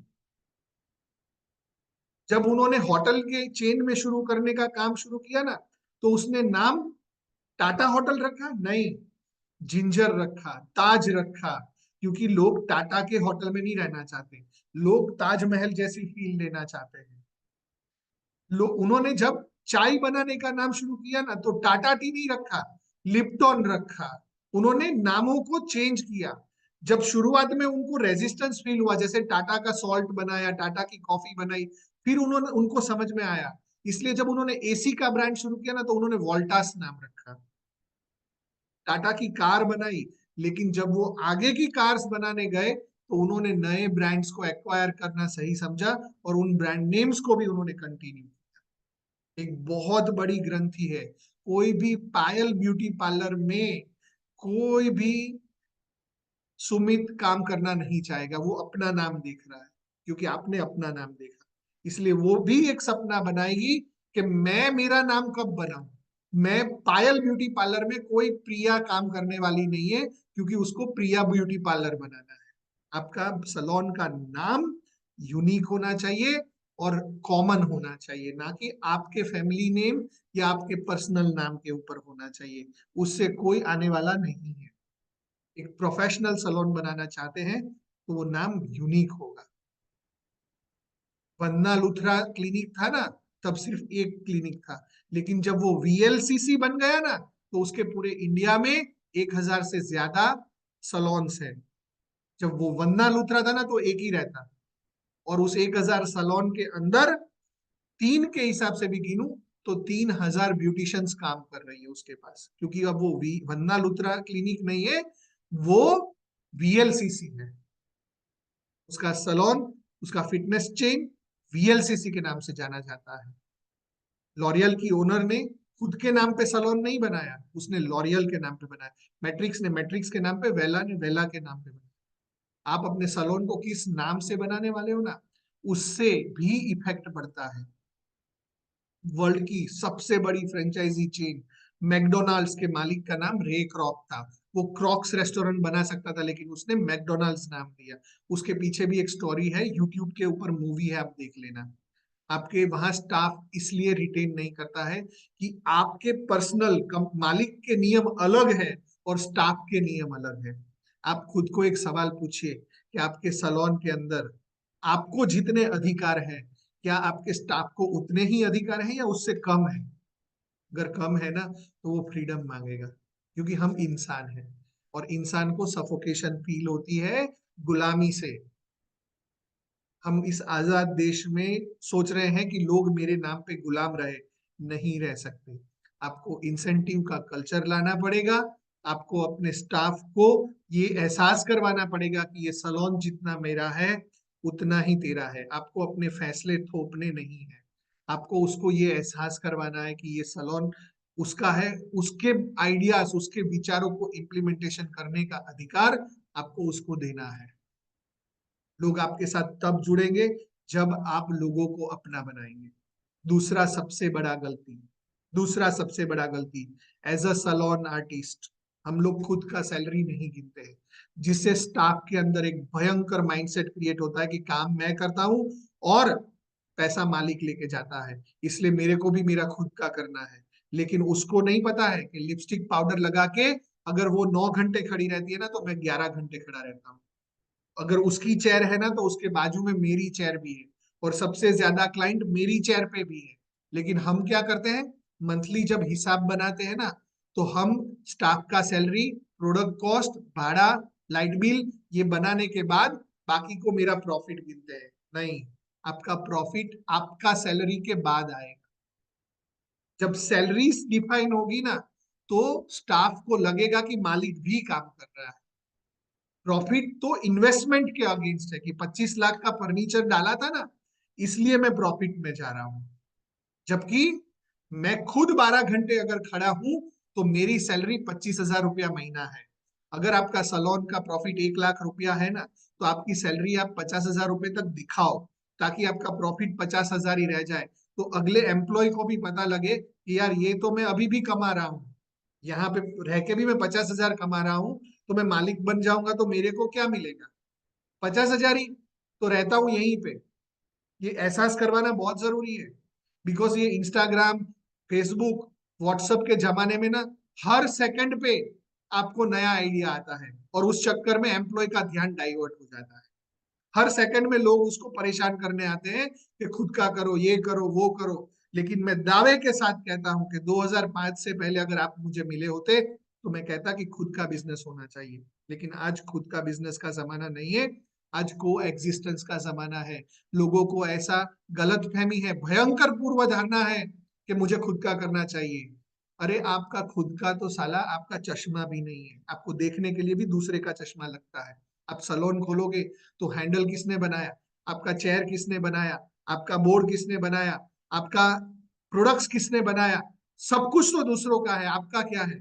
जब उन्होंने होटल के चेन में शुरू करने का काम शुरू किया ना, तो उसने नाम टाटा होटल रखा नहीं, जिंजर रखा, ताज रखा। क्योंकि लोग टाटा के होटल में नहीं रहना चाहते, लोग ताजमहल जैसी फील लेना चाहते हैं। लोग, उन्होंने जब चाय बनाने का नाम शुरू किया ना, तो टाटा टी नहीं रखा, लिप्टन रखा। उन्होंने नामों को चेंज किया। जब शुरुआत में उनको रेजिस्टेंस फील हुआ, जैसे टाटा का सॉल्ट बनाया, टाटा की कॉफी बनाई, फिर उन्होंने, उनको समझ में आया। इसलिए जब उन्होंने एसी का ब्रांड शुरू किया ना, तो उन्होंने वोल्टास नाम रखा। टाटा की कार बनाई, लेकिन जब वो आगे की कार्स बनाने गए, तो उन्होंने नए ब्रांड्स को एक्वायर करना सही समझा, और उन ब्रांड नेम्स को भी उन्होंने कंटिन्यू। एक बहुत बड़ी ग्रंथि है। कोई भी पायल ब्यूटी पार्लर में कोई भी सुमित काम करना नहीं चाहेगा, वो अपना नाम देख रहा है, क्योंकि आपने अपना नाम देखा। इसलिए वो भी एक सपना बनाएगी कि मैं, मेरा नाम कब बनाऊं। मैं, पायल ब्यूटी पार्लर में कोई प्रिया काम करने वाली नहीं है, क्योंकि उसको प्रिया ब्यूटी पार्लर बनाना है। आपका सलोन का नाम यूनिक होना चाहिए और कॉमन होना चाहिए, ना कि आपके फैमिली नेम या आपके पर्सनल नाम के ऊपर होना चाहिए। उससे कोई आने वाला नहीं है। एक प्रोफेशनल सलोन बनाना चाहते हैं तो वो नाम यूनिक होगा। वंदना लुथरा क्लिनिक था ना, तब सिर्फ एक क्लिनिक था, लेकिन जब वो वीएलसीसी बन गया ना, तो उसके पूरे इंडिया में 1000 से ज्यादा सलोन्स है। जब वो वंदना लुथरा था ना, तो एक ही रहता, और उस 1000 सलोन के अंदर, तीन के हिसाब से भी गिनूं तो 3000 ब्यूटिशियंस काम कर रही है उसके पास, क्योंकि अब वो वंदना लुथरा क्लिनिक नहीं है, वो वीएलसीसी है। उसका सलोन, उसका फिटनेस चेन वीएलसीसी के नाम से जाना जाता है। लॉरियल की ओनर ने खुद के नाम पे सलोन नहीं बनाया, उसने लॉरियल के नाम पे बनाया। मैट्रिक्स ने मैट्रिक्स के नाम पे, वेला ने वेला के नाम पे बनाया। आप अपने सलोन को किस नाम से बनाने वाले हो ना, उससे भी इफेक्ट पड़ता है। वर्ल्ड की सबसे बड़ी फ्रेंचाइजी चेन मैकडोनाल्ड्स के मालिक का नाम रे क्रॉक था। वो क्रॉक्स रेस्टोरेंट बना सकता था, लेकिन उसने मैकडोनाल्ड्स नाम दिया। उसके पीछे भी एक स्टोरी है, यूट्यूब के ऊपर मूवी है, आप देख लेना। आपके वहां स्टाफ इसलिए रिटेन नहीं करता है कि आपके पर्सनल मालिक के नियम अलग है और स्टाफ के नियम अलग है। आप खुद को एक सवाल पूछिए कि आपके सलोन के अंदर आपको जितने अधिकार हैं, क्या आपके स्टाफ को उतने ही अधिकार हैं या उससे कम है? अगर कम है ना, तो वो फ्रीडम मांगेगा, क्योंकि हम इंसान हैं, और इंसान को सफोकेशन फील होती है गुलामी से। हम इस आजाद देश में सोच रहे हैं कि लोग मेरे नाम पे गुलाम रहे, नहीं रह सकते। आपको इंसेंटिव का कल्चर लाना पड़ेगा। आपको अपने स्टाफ को ये एहसास करवाना पड़ेगा कि ये सलोन जितना मेरा है उतना ही तेरा है। आपको अपने फैसले थोपने नहीं है, आपको उसको ये एहसास करवाना है कि ये सलोन उसका है। उसके आइडियाज, उसके विचारों को इम्प्लीमेंटेशन करने का अधिकार आपको उसको देना है। लोग आपके साथ तब जुड़ेंगे जब आप लोगों को अपना बनाएंगे। दूसरा सबसे बड़ा गलती, दूसरा सबसे बड़ा गलती, एज अ सलोन आर्टिस्ट हम लोग खुद का सैलरी नहीं गिनते हैं, जिससे स्टाफ के अंदर एक भयंकर माइंडसेट क्रिएट होता है कि काम मैं करता हूं और पैसा मालिक लेके जाता है, इसलिए मेरे को भी मेरा खुद का करना है। लेकिन उसको नहीं पता है कि लिपस्टिक पाउडर लगा के अगर वो 9 घंटे खड़ी रहती है ना, तो मैं 11 घंटे खड़ा रहता हूँ। अगर उसकी चेयर है ना, तो उसके बाजू में मेरी चेयर भी है, और सबसे ज्यादा क्लाइंट मेरी चेयर पे भी है। लेकिन हम क्या करते हैं, मंथली जब हिसाब बनाते हैं ना, तो हम स्टाफ का सैलरी, प्रोडक्ट कॉस्ट, भाड़ा, लाइट बिल, ये बनाने के बाद बाकी को मेरा प्रॉफिट गिनते हैं। नहीं, आपका प्रॉफिट आपका सैलरी के बाद आएगा। जब सैलरीज डिफाइन होगी ना, तो स्टाफ को लगेगा कि मालिक भी काम कर रहा है। प्रॉफिट तो इन्वेस्टमेंट के अगेंस्ट है कि 25 लाख का फर्नीचर डाला था ना, इसलिए मैं प्रॉफिट में जा रहा हूं। जबकि मैं खुद 12 घंटे अगर खड़ा हूं तो मेरी सैलरी 25,000 रुपया महीना है। अगर आपका सलोन का प्रॉफिट 1 लाख रुपया है ना, तो आपकी सैलरी आप 50,000 रुपए तक दिखाओ, ताकि आपका प्रॉफिट 50,000 ही रह जाए। तो अगले एम्प्लॉय को भी पता लगे कि यार ये तो मैं अभी भी कमा रहा हूँ, यहाँ पे रह के भी मैं 50,000 कमा रहा हूँ, तो मैं मालिक बन जाऊंगा तो मेरे को क्या मिलेगा? 50,000 ही। तो रहता हूँ यहीं पे। ये एहसास करवाना बहुत जरूरी है, बिकॉज ये इंस्टाग्राम, फेसबुक, व्हाट्सएप के जमाने में ना, हर सेकंड पे आपको नया आइडिया आता है, और उस चक्कर में एम्प्लॉय का ध्यान डाइवर्ट हो जाता है। हर सेकंड में लोग उसको परेशान करने आते हैं कि खुद का करो, ये करो, वो करो। लेकिन मैं दावे के साथ कहता हूं कि 2005 से पहले अगर आप मुझे मिले होते तो मैं कहता कि खुद का बिजनेस होना चाहिए। लेकिन आज खुद का बिजनेस का जमाना नहीं है, आज को एग्जिस्टेंस का जमाना है। लोगों को ऐसा गलत फहमी है, भयंकर पूर्व धारणा है कि मुझे खुद का करना चाहिए। अरे आपका खुद का तो साला आपका चश्मा भी नहीं है, आपको देखने के लिए भी दूसरे का चश्मा लगता है। आप सलोन खोलोगे तो हैंडल किसने बनाया, आपका चेयर किसने बनाया, आपका बोर्ड किसने बनाया, आपका प्रोडक्ट्स किसने बनाया? सब कुछ तो दूसरों का है, आपका क्या है?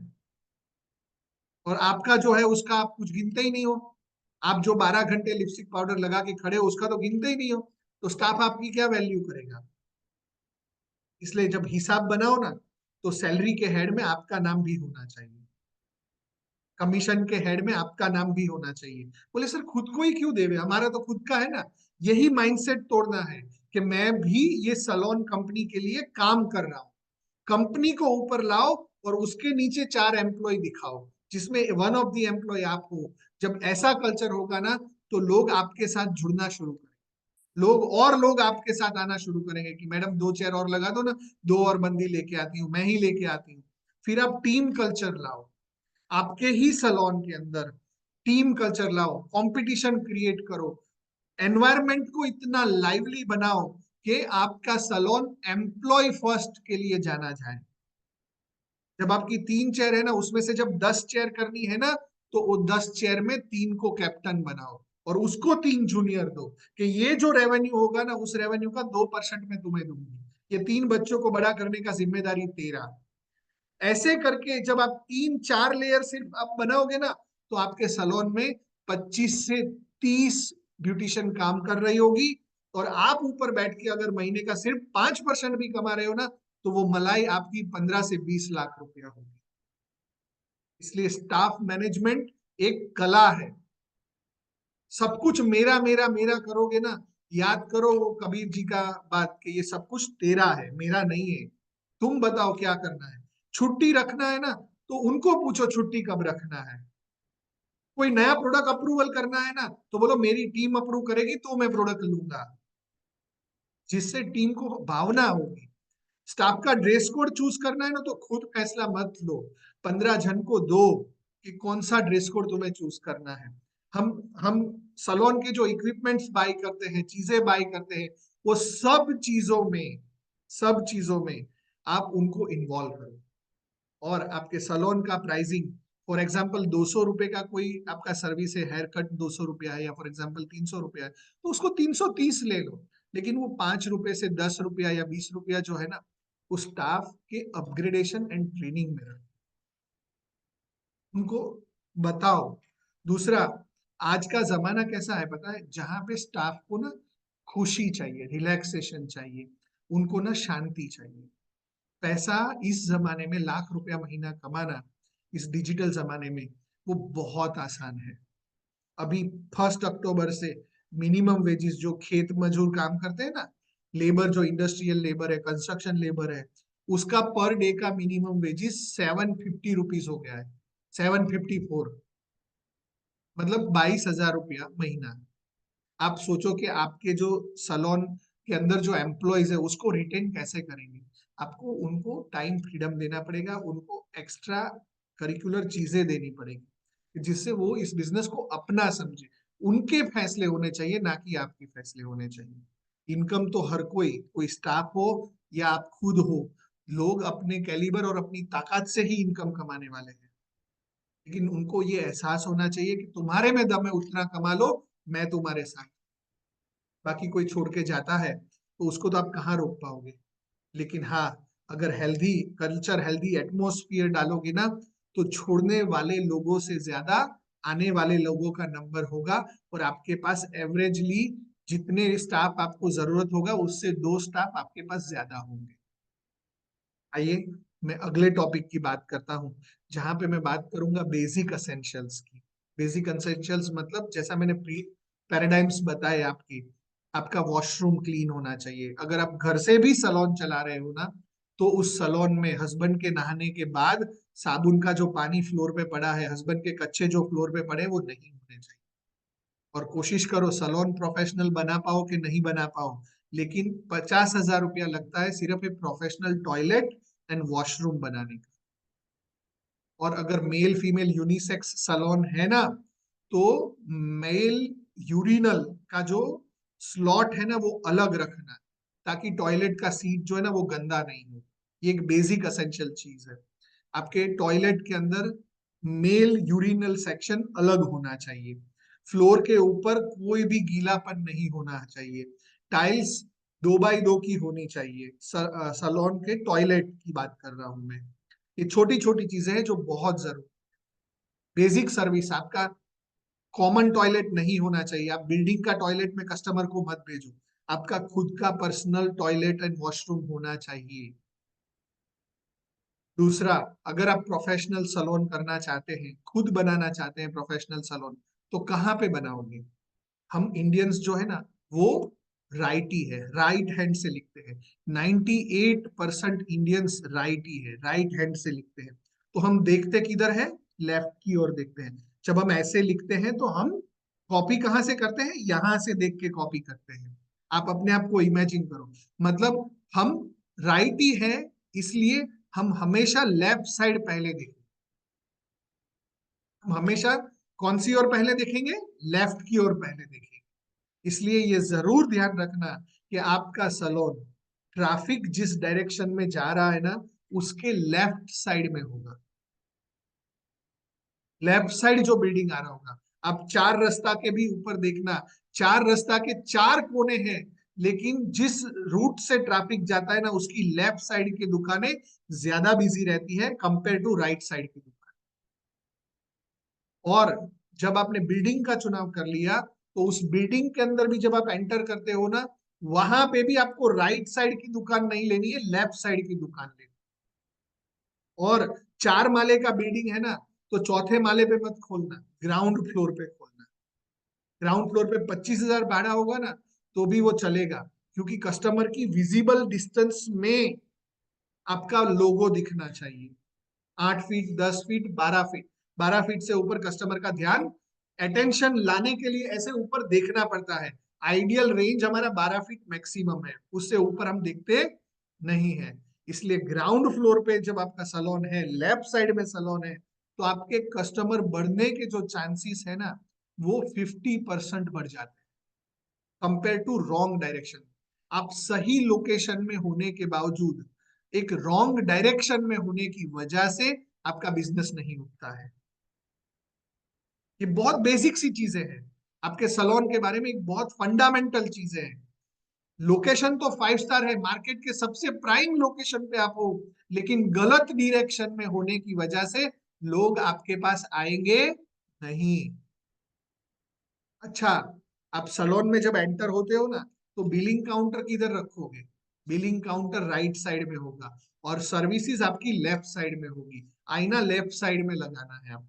और आपका जो है उसका आप कुछ गिनते ही नहीं हो। आप जो 12 घंटे लिपस्टिक पाउडर लगा के खड़े हो उसका तो गिनते ही नहीं हो। तो स्टाफ आपकी क्या वैल्यू करेगा? इसलिए जब हिसाब बनाओ ना, तो सैलरी के हेड में आपका नाम भी होना चाहिए, कमीशन के हेड में आपका नाम भी होना चाहिए। बोले सर खुद को ही क्यों देवे, हमारा तो खुद का है ना। यही माइंडसेट तोड़ना है कि मैं भी ये सलोन कंपनी के लिए काम कर रहा हूँ। कंपनी को ऊपर लाओ और उसके नीचे 4 एम्प्लॉय दिखाओ, जिसमें वन ऑफ द एम्प्लॉय आप हो। जब ऐसा कल्चर होगा ना, तो लोग आपके साथ जुड़ना शुरू करेंगे। लोग आपके साथ आना शुरू करेंगे कि मैडम 2 चेयर और लगा दो ना, 2 और बंदी लेके आती हूँ, मैं ही लेके आती हूँ। फिर आप टीम कल्चर लाओ, आपके ही सलोन के अंदर टीम कल्चर लाओ, कंपटीशन क्रिएट करो, एनवायरनमेंट को इतना लाइवली बनाओ कि आपका सलोन एम्प्लॉय फर्स्ट के लिए जाना जाए। जब आपकी 3 चेयर है ना, उसमें से जब 10 चेयर करनी है ना, तो वो 10 चेयर में 3 को कैप्टन बनाओ और उसको 3 जूनियर दो, कि ये जो रेवेन्यू होगा ना, उस रेवेन्यू का 2% में तुम्हें दूंगी, ये 3 बच्चों को बड़ा करने का जिम्मेदारी तेरा। ऐसे करके जब आप 3-4 लेयर सिर्फ आप बनाओगे ना, तो आपके सलोन में 25 से 30 ब्यूटिशियन काम कर रही होगी, और आप ऊपर बैठ के अगर महीने का सिर्फ 5% भी कमा रहे हो ना, तो वो मलाई आपकी 15 से 20 लाख रुपया होगी। इसलिए स्टाफ मैनेजमेंट एक कला है। सब कुछ मेरा मेरा मेरा करोगे ना, याद करो वो कबीर जी का बात कि ये सब कुछ तेरा है, मेरा नहीं है। तुम बताओ क्या करना है। छुट्टी रखना है ना, तो उनको पूछो छुट्टी कब रखना है। कोई नया प्रोडक्ट अप्रूवल करना है ना, तो बोलो मेरी टीम अप्रूव करेगी तो मैं प्रोडक्ट लूंगा, जिससे टीम को भावना होगी। स्टाफ का ड्रेस कोड चूज करना है ना, तो खुद फैसला मत लो, 15 जन को दो कि कौन सा ड्रेस कोड तुम्हें चूज करना है। हम सलोन के जो इक्विपमेंट्स बाय करते हैं, चीजें बाय करते हैं, वो सब चीजों में आप उनको इन्वॉल्व करो। और आपके सलोन का प्राइसिंग, फॉर एग्जाम्पल 200 रुपए का कोई आपका सर्विस है, हेयर कट 200 रुपया है, या फॉर एग्जाम्पल 300 रुपया है, तो उसको 330 ले लो। लेकिन वो 5 रुपए से 10 रुपया या 20 रुपया जो है ना, उस स्टाफ के अपग्रेडेशन एंड ट्रेनिंग में रखो, उनको बताओ। दूसरा, आज का जमाना कैसा है पता है, जहां पे स्टाफ को ना खुशी चाहिए, रिलैक्सेशन चाहिए, उनको ना शांति चाहिए। पैसा इस जमाने में, लाख रुपया महीना कमाना इस डिजिटल जमाने में, वो बहुत आसान है। अभी 1 अक्टूबर से मिनिमम वेजेस, जो खेत मजदूर काम करते हैं ना, लेबर, जो इंडस्ट्रियल लेबर है, कंस्ट्रक्शन लेबर है, उसका पर डे का मिनिमम वेजेस 750 रुपीज हो गया है। 754, मतलब 22,000 रुपया महीना। आप सोचो कि आपके जो सलोन के अंदर जो एम्प्लॉयज है उसको रिटेन कैसे करेंगे? आपको उनको टाइम फ्रीडम देना पड़ेगा, उनको एक्स्ट्रा करिकुलर चीजें देनी पड़ेगी, जिससे वो इस बिजनेस को अपना समझे। उनके फैसले होने चाहिए, ना कि आपके फैसले होने चाहिए। इनकम तो हर कोई स्टाफ हो या आप खुद हो, लोग अपने कैलिबर और अपनी ताकत से ही इनकम कमाने वाले हैं। लेकिन उनको ये एहसास होना चाहिए कि तुम्हारे में दम है, उतना कमा लो, मैं तुम्हारे साथ। बाकी कोई छोड़ के जाता है तो उसको तो आप कहाँ रोक पाओगे। लेकिन हाँ, अगर हेल्दी कल्चर, हेल्दी एटमोस्फियर डालोगे ना, तो छोड़ने वाले लोगों से ज्यादा आने वाले लोगों का नंबर होगा, और आपके पास एवरेजली जितने स्टाफ आपको जरूरत होगा उससे 2 स्टाफ आपके पास ज्यादा होंगे। आइए मैं अगले टॉपिक की बात करता हूँ, जहां पे मैं बात करूंगा बेसिक असेंशियल्स की। बेसिक असेंशियल्स मतलब जैसा मैंने प्री पैराडाइम्स बताए आपकी, आपका वॉशरूम क्लीन होना चाहिए। अगर आप घर से भी सलोन चला रहे हो ना, तो उस सलोन में हस्बैंड के नहाने के बाद साबुन का जो पानी फ्लोर पे पड़ा है, हस्बैंड के कच्चे जो फ्लोर पे पड़े, वो नहीं होने चाहिए। और कोशिश करो सलोन प्रोफेशनल बना पाओ कि नहीं बना पाओ, लेकिन 50,000 रुपया लगता है सिर्फ एक प्रोफेशनल टॉयलेट एंड वॉशरूम बनाने का। और अगर मेल फीमेल यूनिसेक्स सलोन है ना, तो मेल यूरिनल का जो स्लॉट है ना वो अलग रखना, ताकि टॉयलेट का सीट जो है ना वो गंदा नहीं हो। ये एक बेसिक असेंशियल चीज है। आपके टॉयलेट के अंदर मेल यूरिनल सेक्शन अलग होना चाहिए। फ्लोर के ऊपर कोई भी गीलापन नहीं होना चाहिए। टाइल्स 2x2 की होनी चाहिए। सलोन के टॉयलेट की बात कर रहा हूं मैं। ये छोटी छोटी चीजें हैं जो बहुत जरूरी। बेसिक सर्विस, आपका कॉमन टॉयलेट नहीं होना चाहिए। आप बिल्डिंग का टॉयलेट में कस्टमर को मत भेजो, आपका खुद का पर्सनल टॉयलेट एंड वॉशरूम होना चाहिए। दूसरा, अगर आप प्रोफेशनल सलोन करना चाहते हैं, खुद बनाना चाहते हैं प्रोफेशनल सलोन, तो कहाँ पे बनाओगे? हम इंडियंस जो है ना, वो राइटी है, राइट हैंड से लिखते हैं। 98% इंडियंस राइटी है, राइट हैंड से लिखते हैं। तो हम देखते किधर है? लेफ्ट की ओर देखते हैं। जब हम ऐसे लिखते हैं तो हम कॉपी कहाँ से करते हैं? यहां से देख के कॉपी करते हैं। आप अपने आप को इमेजिन करो, मतलब हम राइटी है, इसलिए हम हमेशा लेफ्ट साइड पहले देखेंगे। हम हमेशा कौन सी ओर पहले देखेंगे? लेफ्ट की ओर पहले देखेंगे। इसलिए ये जरूर ध्यान रखना कि आपका सलोन ट्रैफिक जिस डायरेक्शन में जा रहा है ना, उसके लेफ्ट साइड में होगा। लेफ्ट साइड जो बिल्डिंग आ रहा होगा, आप 4 रास्ता के भी ऊपर देखना, 4 रास्ता के 4 कोने हैं, लेकिन जिस रूट से ट्रैफिक जाता है ना, उसकी लेफ्ट साइड की दुकानें ज्यादा बिजी रहती है कंपेयर टू राइट साइड की दुकान। और जब आपने बिल्डिंग का चुनाव कर लिया, तो उस बिल्डिंग के अंदर भी जब आप एंटर करते हो ना, वहां पे भी आपको राइट साइड की दुकान नहीं लेनी है, लेफ्ट साइड की दुकान लेनी है। और 4 माले का बिल्डिंग है ना, तो चौथे माले पे मत खोलना, ग्राउंड फ्लोर पे खोलना। ग्राउंड फ्लोर पे 25,000 भाड़ा होगा ना, तो भी वो चलेगा, क्योंकि कस्टमर की विजिबल डिस्टेंस में आपका लोगो दिखना चाहिए। 8 फीट, 10 फीट, 12 फीट, 12 फीट से ऊपर कस्टमर का ध्यान, अटेंशन लाने के लिए ऐसे ऊपर देखना पड़ता है। आइडियल रेंज हमारा 12 फीट मैक्सिमम है, उससे ऊपर हम देखते नहीं है। इसलिए ग्राउंड फ्लोर पे जब आपका सलोन है, लेफ्ट साइड में सलोन है, तो आपके कस्टमर बढ़ने के जो चांसेस है ना, वो 50% बढ़ जाते हैं कंपेयर टू रॉन्ग डायरेक्शन। आप सही लोकेशन में होने के बावजूद एक रॉन्ग डायरेक्शन में होने की वजह से आपका बिजनेस नहीं उठता है। ये बहुत बेसिक सी चीजें हैं, आपके सलोन के बारे में एक बहुत फंडामेंटल चीजें हैं। लोकेशन तो 5 स्टार है, मार्केट के सबसे प्राइम लोकेशन पे आप हो, लेकिन गलत डायरेक्शन में होने की वजह से लोग आपके पास आएंगे नहीं। अच्छा, आप सलोन में जब एंटर होते हो ना, तो बिलिंग काउंटर किधर रखोगे? बिलिंग काउंटर राइट साइड में होगा, और सर्विसेज आपकी लेफ्ट साइड में होगी। आईना लेफ्ट साइड में लगाना है आपको।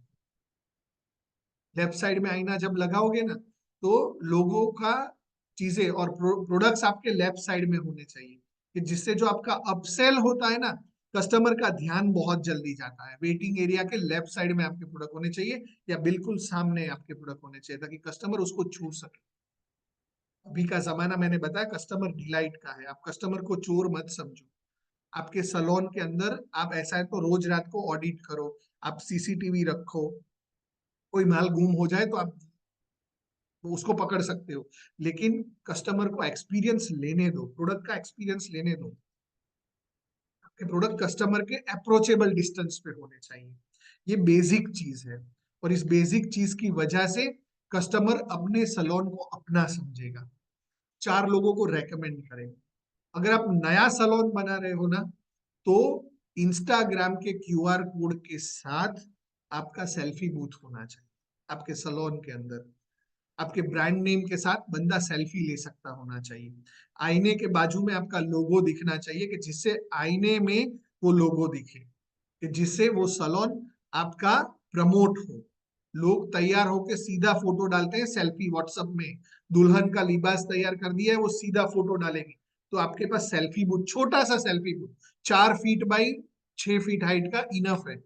लेफ्ट साइड में आईना जब लगाओगे ना, तो लोगों का चीजें और प्रोडक्ट्स आपके लेफ्ट साइड में होने चाहिए, कि जिससे जो आपका अपसेल होता है ना, कस्टमर का ध्यान बहुत जल्दी जाता है। वेटिंग एरिया के लेफ्ट साइड में आपके प्रोडक्ट होने चाहिए, या बिल्कुल सामने आपके प्रोडक्ट होने चाहिए, ताकि कस्टमर उसको छू सके। अभी का जमाना मैंने बताया कस्टमर डिलाइट का है, आप कस्टमर को चोर मत समझो। आपके सलोन के अंदर आप ऐसा है तो रोज रात को ऑडिट करो, आप सीसीटीवी रखो, कोई माल गुम हो जाए तो आप तो उसको पकड़ सकते हो, लेकिन कस्टमर को एक्सपीरियंस लेने दो, प्रोडक्ट का एक्सपीरियंस लेने दो। आपके प्रोडक्ट कस्टमर के अप्रोचेबल डिस्टेंस पे होने चाहिए। ये बेसिक चीज है, और इस बेसिक चीज की वजह से कस्टमर अपने सलोन को अपना समझेगा, 4 लोगों को रेकमेंड करेगा। अगर आप नया सलोन बना रहे हो ना, तो इंस्टाग्राम के क्यूआर कोड के साथ आपका सेल्फी बूथ होना चाहिए आपके सलोन के अंदर। आपके ब्रांड नेम के साथ बंदा सेल्फी ले सकता होना चाहिए। आईने के बाजू में आपका लोगो दिखना चाहिए, कि जिससे आईने में वो लोगो दिखे, कि जिससे वो सलोन आपका प्रमोट हो। लोग तैयार होके सीधा फोटो डालते हैं सेल्फी व्हाट्सएप में, दुल्हन का लिबास तैयार कर दिया है, वो सीधा फोटो डालेंगे। तो आपके पास सेल्फी बूथ, छोटा सा selfie booth, 4 feet by 6 feet height का इनफ है।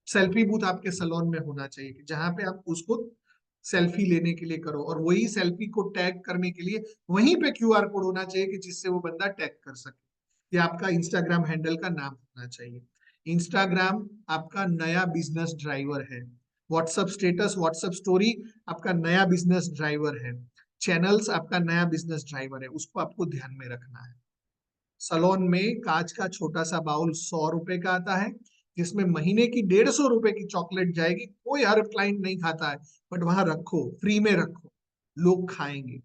सेल्फी बूथ आपके सलोन में होना चाहिए, जहां पे आप उसको सेल्फी लेने के लिए करो, और वही सेल्फी को टैग करने के लिए वहीं पे क्यूआर कोड होना चाहिए, कि जिससे वो बंदा टैग कर सके। ये आपका इंस्टाग्राम हैंडल का नाम होना चाहिए। इंस्टाग्राम आपका नया बिजनेस ड्राइवर है। व्हाट्सएप स्टेटस, व्हाट्सएप स्टोरी आपका नया बिजनेस ड्राइवर है। चैनल्स आपका नया बिजनेस ड्राइवर है, उसको आपको ध्यान में रखना है। सलोन में कांच का छोटा सा बाउल 100 रुपए का आता है, जिसमें महीने की 150 रुपए की चॉकलेट जाएगी। कोई हर क्लाइंट नहीं खाता है, बट वहां रखो, फ्री में रखो, लोग खाएंगे।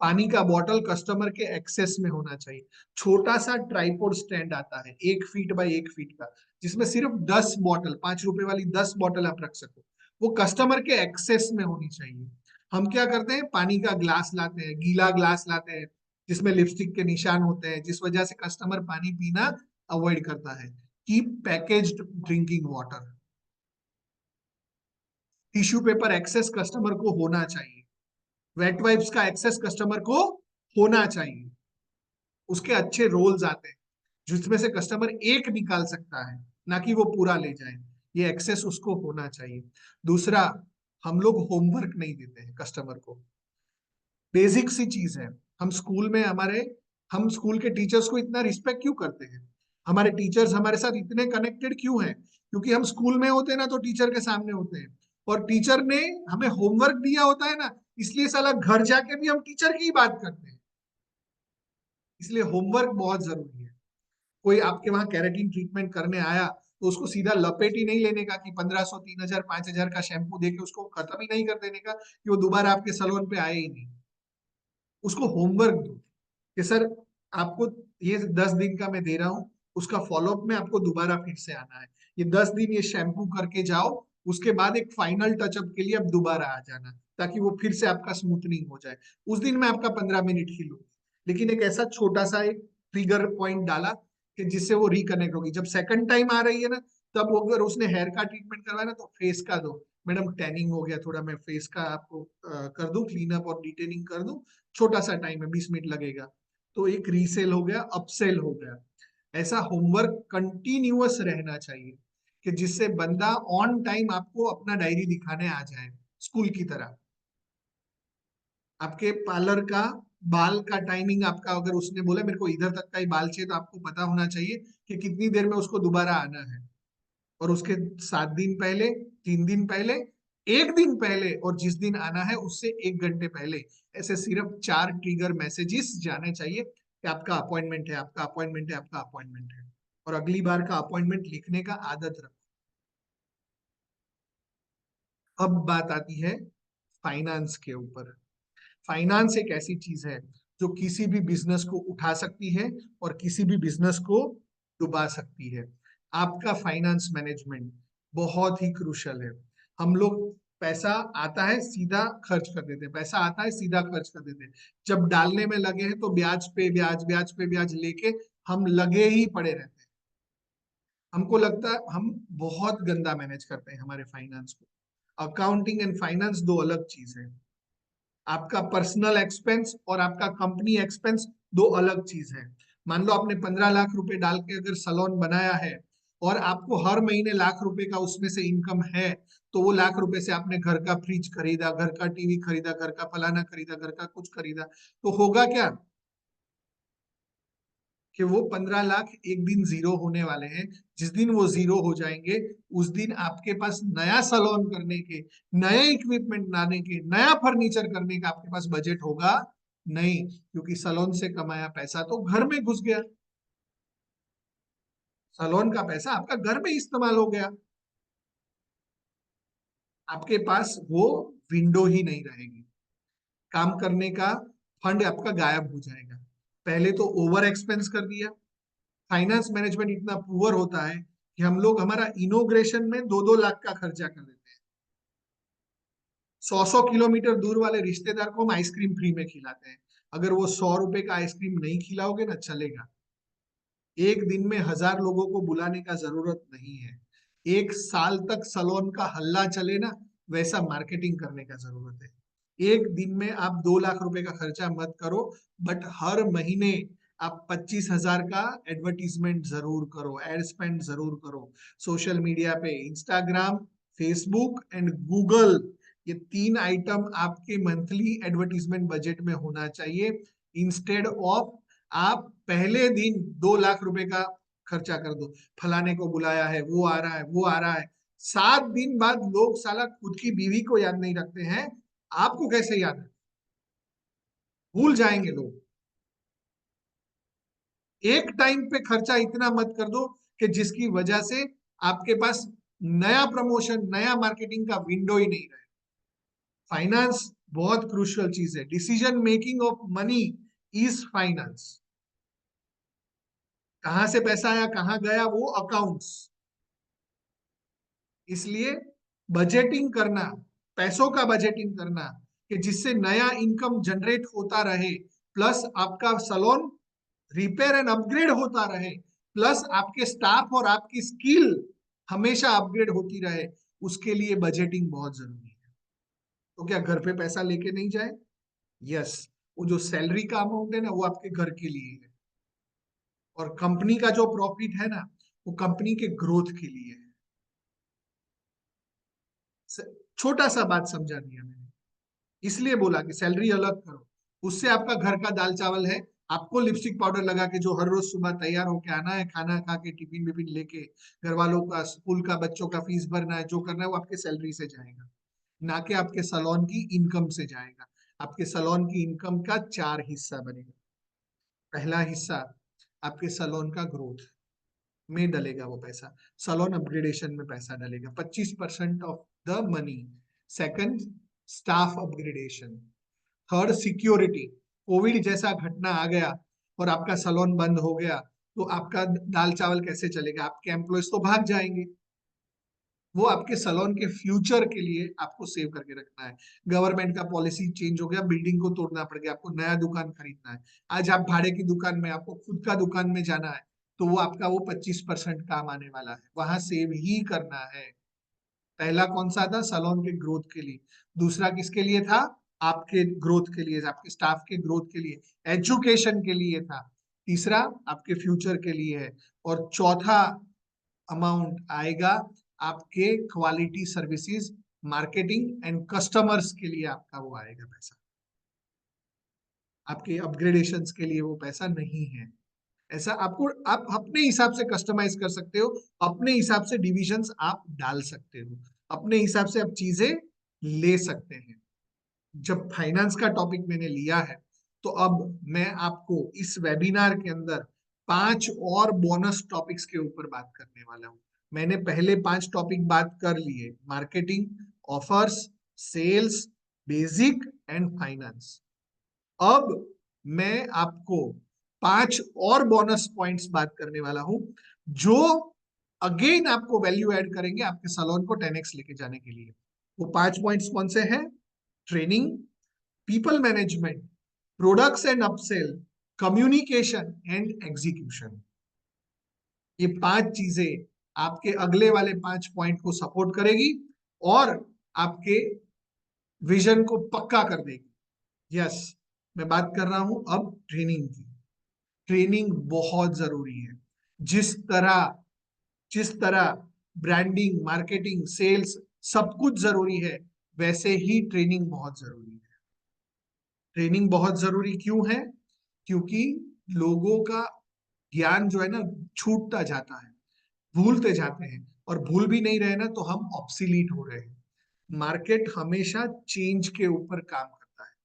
पानी का बॉटल कस्टमर के एक्सेस में होना चाहिए। छोटा सा ट्राइपॉड स्टैंड आता है 1 फीट बाई 1 फीट का, जिसमें सिर्फ 10 बॉटल, 5 रुपए वाली 10 बॉटल आप रख सको, वो कस्टमर के एक्सेस में होनी चाहिए। हम क्या करते हैं, पानी का ग्लास लाते हैं, गीला ग्लास लाते हैं, जिसमें लिपस्टिक के निशान होते हैं, जिस वजह से कस्टमर पानी पीना अवॉइड करता है। Keep packaged drinking water. Tissue paper access customer को होना चाहिए। वेट वाइप्स का एक्सेस कस्टमर को होना चाहिए। उसके अच्छे रोल्स आते हैं, जिसमें से कस्टमर एक निकाल सकता है, ना कि वो पूरा ले जाए। ये एक्सेस उसको होना चाहिए। दूसरा, हम लोग होमवर्क नहीं देते हैं कस्टमर को। बेसिक सी चीज है। हम स्कूल के टीचर्स को इतना रिस्पेक्ट क्यों करते हैं? हमारे टीचर्स हमारे साथ इतने कनेक्टेड क्यों हैं? क्योंकि हम स्कूल में होते हैं ना, तो टीचर के सामने होते हैं, और टीचर ने हमें होमवर्क दिया होता है ना, इसलिए साला घर जाके भी हम टीचर की ही बात करते हैं। इसलिए होमवर्क बहुत जरूरी है। कोई आपके वहां कैरेटीन ट्रीटमेंट करने आया, तो उसको सीधा लपेट ही नहीं लेने का, कि 1500 3000 5000 का शैम्पू देके उसको खत्म ही नहीं कर देने का, कि वो दोबारा आपके सैलून पे आए ही नहीं। उसको होमवर्क दो, कि सर आपको ये 10 दिन का मैं दे रहा हूँ, उसका फॉलोअप में आपको दोबारा फिर से आना है। ये 10 दिन ये शैम्पू करके जाओ, उसके बाद एक फाइनल टचअप के लिए आप दोबारा आ जाना, ताकि वो फिर से आपका स्मूथनिंग हो जाए। उस दिन मैं आपका 15 मिनट ही लूंगी, लेकिन एक ऐसा छोटा सा एक ट्रिगर पॉइंट डाला, कि जिससे वो रिकनेक्ट होगी। जब सेकंड टाइम आ रही है ना, तब वो अगर उसने हेयर का ट्रीटमेंट करवाया ना, तो फेस का दो, मैडम टैनिंग हो गया थोड़ा, मैं फेस का आपको कर दूं, क्लीन अप और डिटेनिंग कर दूं, छोटा सा टाइम है, 20 मिनट लगेगा। तो एक रीसेल हो गया, अपसेल हो गया। ऐसा होमवर्क कंटिन्यूअस रहना चाहिए, कि जिससे बंदा ऑन टाइम आपको अपना डायरी दिखाने आ जाए, स्कूल की तरह। आपके पार्लर का बाल का टाइमिंग आपका, अगर उसने बोला मेरे को इधर तक का ही बाल चाहिए, तो आपको पता होना चाहिए कि कितनी देर में उसको दोबारा आना है। और उसके 7 दिन पहले, 3 दिन पहले, 1 दिन पहले, और जिस दिन आना है उससे 1 घंटे पहले, ऐसे सिर्फ 4 ट्रिगर मैसेजेस जाने चाहिए, कि आपका अपॉइंटमेंट है, आपका अपॉइंटमेंट है, आपका अपॉइंटमेंट है। और अगली बार का अपॉइंटमेंट लिखने का आदत रखो। अब बात आती है फाइनेंस के ऊपर। फाइनेंस एक ऐसी चीज है, जो किसी भी बिजनेस को उठा सकती है, और किसी भी बिजनेस को डुबा सकती है। आपका फाइनेंस मैनेजमेंट बहुत ही क्रूशल है। हम लोग पैसा आता है सीधा खर्च कर देते हैं, पैसा आता है सीधा खर्च कर देते हैं। जब डालने में लगे हैं, तो ब्याज पे ब्याज, ब्याज पे ब्याज लेके हम लगे ही पड़े रहते हैं। हमको लगता है हम बहुत गंदा मैनेज करते हैं हमारे फाइनेंस को। अकाउंटिंग एंड फाइनेंस दो अलग चीज है। आपका पर्सनल एक्सपेंस और आपका कंपनी एक्सपेंस दो अलग चीज है। मान लो आपने 15 लाख रुपए डाल के अगर सलोन बनाया है, और आपको हर महीने लाख रुपए का उसमें से इनकम है, तो वो लाख रुपए से आपने घर का फ्रिज खरीदा, घर का टीवी खरीदा, घर का फलाना खरीदा, घर का कुछ खरीदा, तो होगा क्या, कि वो 15 लाख एक दिन जीरो होने वाले हैं। जिस दिन वो जीरो हो जाएंगे उस दिन आपके पास नया सलोन करने के, नए इक्विपमेंट लाने के, नया फर्नीचर करने का आपके पास बजट होगा नहीं, क्योंकि सलोन से कमाया पैसा तो घर में घुस गया। सलोन का पैसा आपका घर में इस्तेमाल हो गया। आपके पास वो विंडो ही नहीं रहेगी, काम करने का फंड आपका गायब हो जाएगा। पहले तो ओवर एक्सपेंस कर दिया। फाइनेंस मैनेजमेंट इतना पुअर होता है कि हम लोग हमारा इनोग्रेशन में 2-2 लाख का खर्चा कर देते हैं। 100-100 किलोमीटर दूर वाले रिश्तेदार को हम आइसक्रीम फ्री में खिलाते हैं। अगर वो 100 रुपए का आइसक्रीम नहीं खिलाओगे ना चलेगा। एक दिन में 1000 लोगों को बुलाने का जरूरत नहीं है। एक साल तक सलोन का हल्ला चले ना, वैसा मार्केटिंग करने का जरूरत है। एक दिन में आप 2 लाख रुपए का खर्चा मत करो, बट हर महीने आप 25,000 का एडवर्टीजमेंट जरूर करो, एड स्पेंड जरूर करो। सोशल मीडिया पे इंस्टाग्राम, फेसबुक एंड गूगल, ये 3 आइटम आपके मंथली एडवर्टीजमेंट बजट में होना चाहिए। इंस्टेड ऑफ आप पहले दिन 2 लाख रुपए का खर्चा कर दो, फलाने को बुलाया है, वो आ रहा है, वो आ रहा है। 7 दिन बाद लोग साला खुद की बीवी को याद नहीं रखते हैं, आपको कैसे याद है? भूल जाएंगे लोग। एक टाइम पे खर्चा इतना मत कर दो कि जिसकी वजह से आपके पास नया प्रमोशन, नया मार्केटिंग का विंडो ही नहीं रहे। फाइनेंस बहुत क्रूशियल चीज है। Decision making of money is finance. कहां से पैसा आया, कहां गया, वो अकाउंट्स। इसलिए बजटिंग करना, पैसों का बजटिंग करना, कि जिससे नया इनकम जनरेट होता रहे, प्लस आपका सलोन रिपेयर एंड अपग्रेड होता रहे, प्लस आपके स्टाफ और आपकी स्किल हमेशा अपग्रेड होती रहे, उसके लिए बजटिंग बहुत जरूरी है। तो क्या घर पे पैसा लेके नहीं जाए? यस। वो जो सैलरी का अमाउंट है ना, वो आपके घर के लिए है। और कंपनी का जो प्रॉफिट है ना, वो कंपनी के ग्रोथ के लिए है। छोटा सा बात समझा दिया मैंने, इसलिए बोला कि सैलरी अलग करो। उससे आपका घर का दाल चावल है। आपको लिपस्टिक पाउडर लगा के जो हर रोज सुबह तैयार होके आना है, खाना खा के टिफिन विफिन लेके, घर वालों का स्कूल का बच्चों का फीस भरना है, जो करना है वो आपके सैलरी से जाएगा, ना कि आपके सलोन की इनकम से जाएगा। आपके सलोन की इनकम का 4 हिस्सा बनेगा। पहला हिस्सा आपके सलोन का ग्रोथ में डलेगा वो पैसा, सलोन अपग्रेडेशन में पैसा डलेगा, 25% of the money. Second, staff upgradation. Third, security. Covid जैसा घटना आ गया और आपका सलोन बंद हो गया, तो आपका दाल चावल कैसे चलेगा? आपके एम्प्लॉयज तो भाग जाएंगे। वो आपके सलोन के फ्यूचर के लिए आपको सेव करके रखना है। गवर्नमेंट का पॉलिसी चेंज हो गया, बिल्डिंग को तोड़ना पड़ गया, आपको नया दुकान खरीदना है। आज आप भाड़े की दुकान में, आपको खुद का दुकान में जाना है, तो वो आपका वो 25% काम आने वाला है, वहां सेव ही करना है। पहला कौन सा था? सलोन के ग्रोथ के लिए। दूसरा किसके लिए था? आपके ग्रोथ के लिए, आपके स्टाफ के ग्रोथ के लिए, एजुकेशन के लिए था। तीसरा आपके फ्यूचर के लिए है। और चौथा अमाउंट आएगा आपके quality services, marketing and customers के लिए आपका वो आएगा पैसा। आपके अपग्रेडेशन के लिए वो पैसा नहीं है। ऐसा आपको, आप अपने हिसाब से कस्टमाइज कर सकते हो, अपने हिसाब से डिविजन्स आप डाल सकते हो, अपने हिसाब से आप चीजें ले सकते हैं। जब फाइनेंस का टॉपिक मैंने लिया है, तो अब मैं आपको इस वेबिनार के अंदर 5 और बोनस टॉपिक्स के ऊपर बात करने वाला हूँ। मैंने पहले 5 टॉपिक बात कर लिए, marketing, offers, sales, basic and finance. अब मैं आपको 5 और बोनस पॉइंट्स बात करने वाला हूं, जो अगेन आपको वैल्यू ऐड करेंगे आपके सलोन को 10x लेके जाने के लिए। वो 5 पॉइंट्स कौन से हैं? Training, people management, products and upsell, communication and execution. ये 5 चीजें आपके अगले वाले 5 पॉइंट को सपोर्ट करेगी और आपके विजन को पक्का कर देगी। यस, मैं बात कर रहा हूं अब ट्रेनिंग की। ट्रेनिंग बहुत जरूरी है। जिस तरह जिस तरह ब्रांडिंग, मार्केटिंग, सेल्स सब कुछ जरूरी है, वैसे ही ट्रेनिंग बहुत जरूरी है। ट्रेनिंग बहुत जरूरी क्यों है? क्योंकि लोगों का ज्ञान जो है ना छूटता जाता है, भूलते जाते हैं, और भूल भी नहीं रहे ना तो हम ऑब्सिलीट हो रहे हैं। मार्केट हमेशा चेंज के ऊपर काम करता है।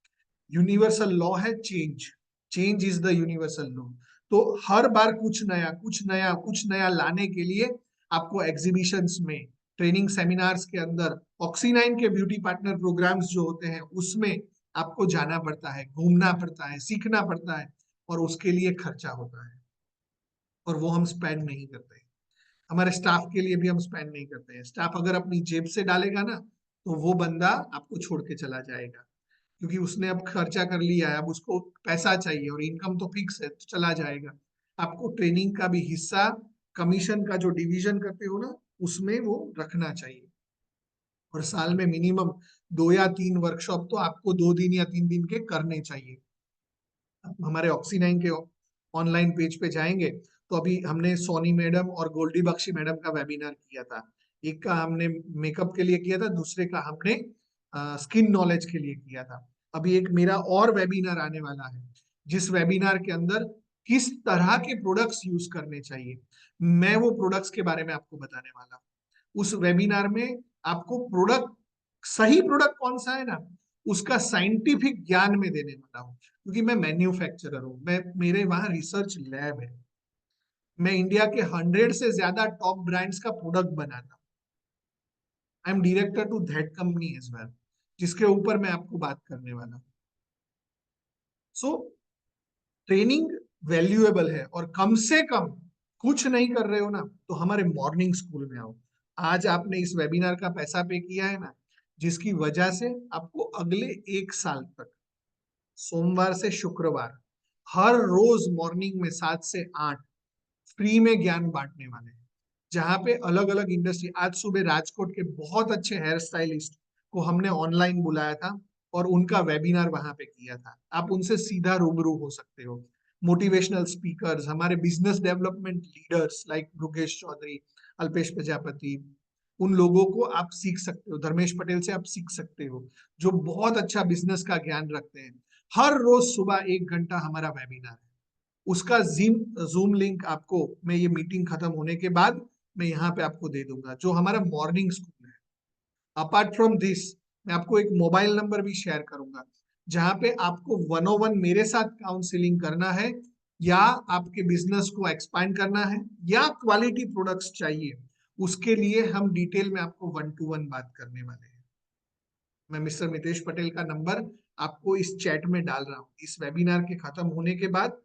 यूनिवर्सल लॉ है change, change is the universal law. तो हर बार कुछ नया कुछ नया कुछ नया लाने के लिए आपको एग्जीबिशंस में, ट्रेनिंग सेमिनार्स के अंदर, ऑक्सी9 के ब्यूटी पार्टनर प्रोग्राम्स जो होते हैं उसमें आपको जाना पड़ता है, घूमना पड़ता है, सीखना पड़ता है, और उसके लिए खर्चा होता है, और वो हम स्पेंड नहीं करते। हमारे स्टाफ के लिए भी हम स्पेंड नहीं करते हैं। स्टाफ अगर अपनी जेब से डालेगा ना तो वो बंदा आपको छोड़ के चला जाएगा, क्योंकि उसने अब खर्चा कर लिया है, अब उसको पैसा चाहिए और इनकम तो फिक्स है तो चला जाएगा। आपको ट्रेनिंग का भी हिस्सा, कमीशन का जो डिवीजन करते हो ना उसमें वो रखना चाहिए। और साल में मिनिमम 2 या 3 वर्कशॉप तो आपको 2 दिन या 3 दिन के करने चाहिए। हमारे ऑक्सी9 के ऑनलाइन पेज पे जाएंगे तो अभी हमने सोनी मैडम और गोल्डी बख्शी मैडम का वेबिनार किया था। एक का हमने मेकअप के लिए किया था, दूसरे का हमने स्किन नॉलेज के लिए किया था। अभी एक मेरा और वेबिनार आने वाला है, जिस वेबिनार के अंदर किस तरह के प्रोडक्ट्स यूज करने चाहिए, मैं वो प्रोडक्ट्स के बारे में आपको बताने वाला हूँ। उस वेबिनार में आपको प्रोडक्ट, सही प्रोडक्ट कौन सा है ना उसका साइंटिफिक ज्ञान में देने वाला हूँ, क्योंकि मैं मैन्युफैक्चरर हूँ, मैं मेरे वहां रिसर्च लैब है। मैं इंडिया के 100 से ज्यादा टॉप ब्रांड्स का प्रोडक्ट बनाता हूँ। I am director to that company as well, जिसके ऊपर मैं आपको बात करने वाला हूँ। सो ट्रेनिंग वैल्यूएबल है, और कम से कम कुछ नहीं कर रहे हो ना तो हमारे मॉर्निंग स्कूल में आओ। आज आपने इस वेबिनार का पैसा पे किया है ना, जिसकी वजह से आपको अगले 1 साल तक सोमवार से शुक्रवार हर रोज मॉर्निंग में 7 से 8 फ्री में ज्ञान बांटने वाले हैं। जहाँ पे अलग अलग इंडस्ट्री, आज सुबह राजकोट के बहुत अच्छे हेयर स्टाइलिस्ट को हमने ऑनलाइन बुलाया था और उनका वेबिनार वहां पे किया था। आप उनसे सीधा रूबरू हो सकते हो। मोटिवेशनल स्पीकर्स, हमारे business development leaders like Brukesh Chaudhary, Alpesh Prajapati, उन लोगों को आप सीख सकते हो। धर्मेश पटेल से आप सीख सकते हो, जो बहुत अच्छा बिजनेस का ज्ञान रखते हैं। हर रोज सुबह 1 घंटा हमारा वेबिनार है। उसका जूम लिंक आपको मैं ये मीटिंग खत्म होने के बाद मैं यहाँ पे आपको दे दूंगा, जो हमारा मॉर्निंग स्कूल है। अपार्ट फ्रॉम दिस मैं आपको एक मोबाइल नंबर भी शेयर करूंगा, जहां पे आपको 101 मेरे साथ काउंसलिंग करना है, या आपके बिजनेस को एक्सपांड करना है, या क्वालिटी प्रोडक्ट्स चाहिए, उसके लिए हम डिटेल में आपको 1 to 1 बात करने वाले हैं। मैं मिस्टर मितेश पटेल का नंबर आपको इस चैट में डाल रहा हूँ। इस वेबिनार के खत्म होने के बाद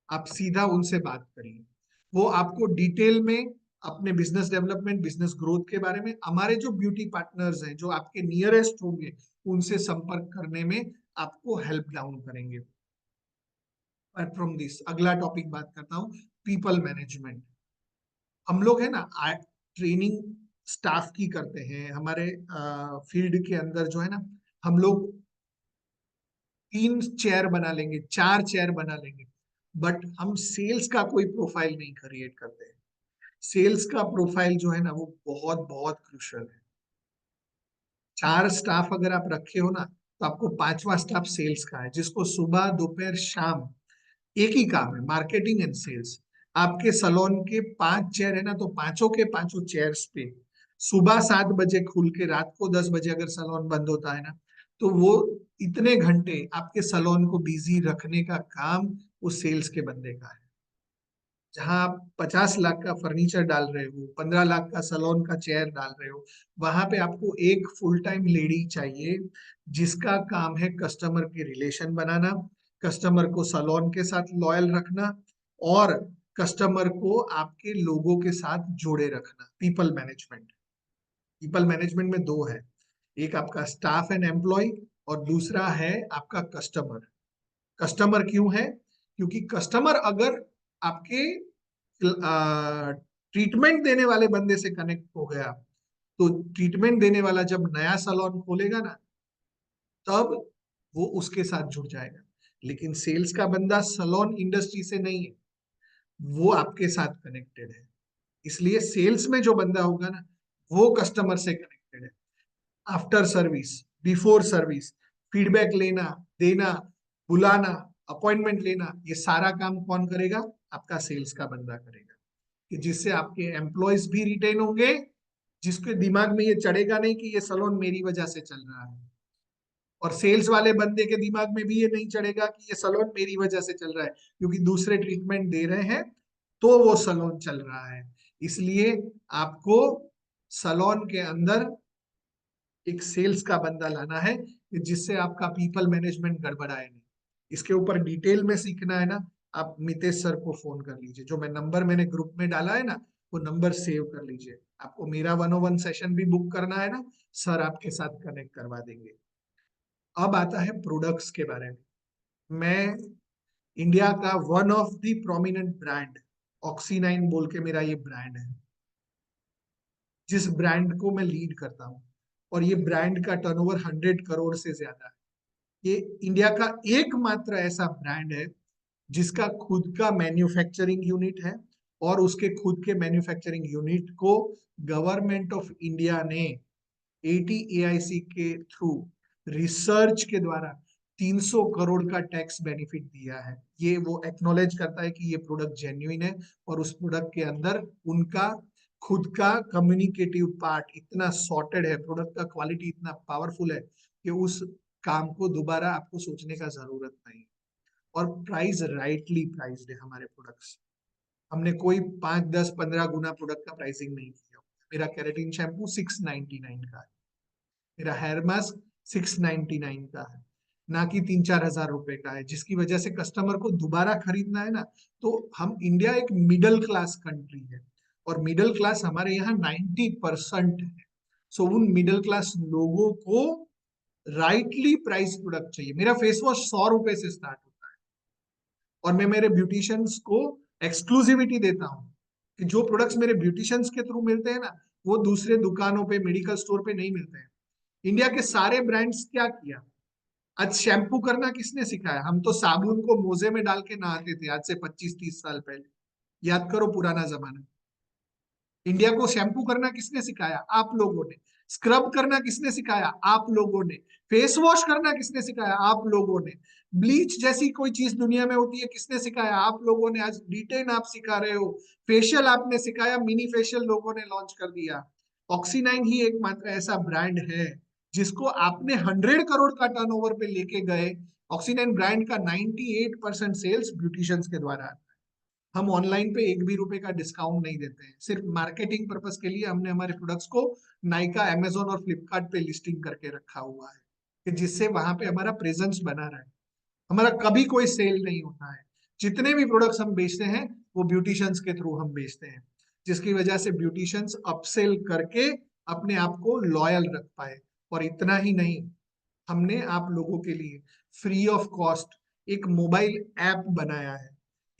आप सीधा उनसे बात करिए। वो आपको डिटेल में अपने बिजनेस डेवलपमेंट, बिजनेस ग्रोथ के बारे में, हमारे जो ब्यूटी पार्टनर्स हैं जो आपके नियरेस्ट होंगे उनसे संपर्क करने में आपको हेल्प डाउन करेंगे। अपार्ट फ्रॉम दिस अगला टॉपिक बात करता हूँ, पीपल मैनेजमेंट। हम लोग है ना ट्रेनिंग स्टाफ की करते हैं हमारे फील्ड के अंदर, जो है ना हम लोग 3 चेयर बना लेंगे, 4 चेयर बना लेंगे, बट हम सेल्स का कोई प्रोफाइल नहीं क्रिएट करते हैं। सेल्स का प्रोफाइल जो है ना वो बहुत बहुत क्रूशियल है। 4 स्टाफ अगर आप रखे हो ना तो आपको 5वां स्टाफ सेल्स का है, जिसको सुबह दोपहर शाम एक ही काम है, मार्केटिंग एंड सेल्स। आपके सलोन के 5 चेयर है ना तो पांचों के पांचों चेयर्स पे सुबह 7 बजे खुल के रात को 10 बजे अगर सलोन बंद होता है ना, तो वो इतने घंटे आपके सलोन को बिजी रखने का काम उस सेल्स के बंदे का है। जहां आप 50 लाख का फर्नीचर डाल रहे हो, 15 लाख का सलोन का चेयर डाल रहे हो, वहां पे आपको एक फुल टाइम लेडी चाहिए, जिसका काम है कस्टमर के रिलेशन बनाना, कस्टमर को सलोन के साथ लॉयल रखना, और कस्टमर को आपके लोगों के साथ जोड़े रखना। पीपल मैनेजमेंट, पीपल मैनेजमेंट में दो है, एक आपका स्टाफ एंड एम्प्लॉय, और दूसरा है आपका कस्टमर। कस्टमर क्यों है? क्योंकि कस्टमर अगर आपके ट्रीटमेंट देने वाले बंदे से कनेक्ट हो गया, तो ट्रीटमेंट देने वाला जब नया सैलून खोलेगा ना तब वो उसके साथ जुड़ जाएगा। लेकिन सेल्स का बंदा सैलून इंडस्ट्री से नहीं है, वो आपके साथ कनेक्टेड है। इसलिए सेल्स में जो बंदा होगा ना वो कस्टमर से कनेक्टेड है। After service, before service, feedback लेना, देना, बुलाना, अपॉइंटमेंट लेना, ये सारा काम कौन करेगा? आपका सेल्स का बंदा करेगा, कि जिससे आपके एम्प्लॉयज भी रिटेन होंगे, जिसके दिमाग में ये चढ़ेगा नहीं कि ये सलोन मेरी वजह से चल रहा है, और सेल्स वाले बंदे के दिमाग में भी ये नहीं चढ़ेगा कि ये सलोन मेरी वजह से चल रहा है, क्योंकि दूसरे ट्रीटमेंट दे रहे हैं तो वो सलोन चल रहा है। इसलिए आपको सलोन के अंदर एक सेल्स का बंदा लाना है, जिससे आपका पीपल मैनेजमेंट गड़बड़ाए नहीं। इसके ऊपर डिटेल में सीखना है ना, आप मितेश सर को फोन कर लीजिए, जो मैंने ग्रुप में डाला है ना, वो नंबर सेव कर लीजिए। आपको मेरा 101 सेशन भी बुक करना है ना, सर आपके साथ कनेक्ट करवा देंगे। अब आता है प्रोडक्ट्स के बारे में। मैं इंडिया का one of the prominent brand Oxynine बोल के मेरा ये ब्रांड है, जिस ब्रांड को मैं लीड करता हूँ, और ये ब्रांड का टर्नओवर 100 करोड़ से ज्यादा है। ये इंडिया का एकमात्र ऐसा ब्रांड है जिसका खुद का मैन्युफैक्चरिंग यूनिट है, और उसके खुद के मैन्युफैक्चरिंग यूनिट को गवर्नमेंट ऑफ इंडिया ने ATAIC के थ्रू रिसर्च के द्वारा 300 करोड़ का टैक्स बेनिफिट दिया है। ये वो एक्नॉलेज करता है कि ये प्रोडक्ट जेन्युइन है, और उस प्रोडक्ट के अंदर उनका खुद का कम्युनिकेटिव पार्ट इतना सॉर्टेड है, प्रोडक्ट का क्वालिटी इतना पावरफुल है कि उस काम को दोबारा आपको सोचने का जरूरत नहीं। और प्राइस राइटली प्राइस्ड है हमारे प्रोडक्ट्स। हमने कोई 5, 10, 15 गुना प्रोडक्ट का प्राइसिंग नहीं किया। मेरा केराटिन शैम्पू 699 का है, मेरा हेयर मास्क 699 का है, ना कि 3-4 हजार रुपए का है, जिसकी वजह से कस्टमर को दोबारा खरीदना है ना। तो हम इंडिया एक मिडिल क्लास कंट्री है, और मिडिल क्लास हमारे यहाँ 90% है। सो उन मिडिल क्लास लोगों को राइटली प्राइस प्रोडक्ट चाहिए। मेरा फेस वॉश 100 रुपए से स्टार्ट होता है, और मैं मेरे ब्यूटिशियंस को एक्सक्लूसिविटी देता हूँ कि जो प्रोडक्ट्स मेरे ब्यूटिशियंस के थ्रू मिलते हैं ना, वो दूसरे दुकानों पे, मेडिकल स्टोर पे नहीं मिलते हैं। इंडिया के सारे ब्रांड्स क्या किया? आज शैम्पू करना किसने सिखाया? हम तो साबुन को मोजे में डाल के नहाते थे आज से 25-30 साल पहले। याद करो पुराना जमाना। इंडिया को शैम्पू करना किसने सिखाया? आप लोगों ने। स्क्रब करना किसने सिखाया? आप लोगों ने। फेस वॉश करना किसने सिखाया? आप लोगों ने। ब्लीच जैसी कोई चीज दुनिया में होती है, किसने सिखाया? आप लोगों ने। आज डिटेन आप सिखा रहे हो, फेशियल आपने सिखाया, मिनी फेशियल लोगों ने लॉन्च कर दिया। ऑक्सीनाइन ही एकमात्र ऐसा ब्रांड है जिसको आपने 100 करोड़ का टर्नओवर पे लेके गए। ऑक्सीनाइन ब्रांड का 98% सेल्स ब्यूटिशियंस के द्वारा। हम ऑनलाइन पे एक भी रुपए का डिस्काउंट नहीं देते हैं, सिर्फ मार्केटिंग पर्पस के लिए हमने हमारे प्रोडक्ट्स को नाइका, अमेजोन और फ्लिपकार्ट पे लिस्टिंग करके रखा हुआ है, कि जिससे वहां पे हमारा प्रेजेंस बना रहे। हमारा कभी कोई सेल नहीं होता है। जितने भी प्रोडक्ट्स हम बेचते हैं वो ब्यूटिशियंस के थ्रू हम बेचते हैं, जिसकी वजह से ब्यूटिशियंस अपसेल करके अपने आप को लॉयल रख पाए। और इतना ही नहीं, हमने आप लोगों के लिए फ्री ऑफ कॉस्ट एक मोबाइल ऐप बनाया है,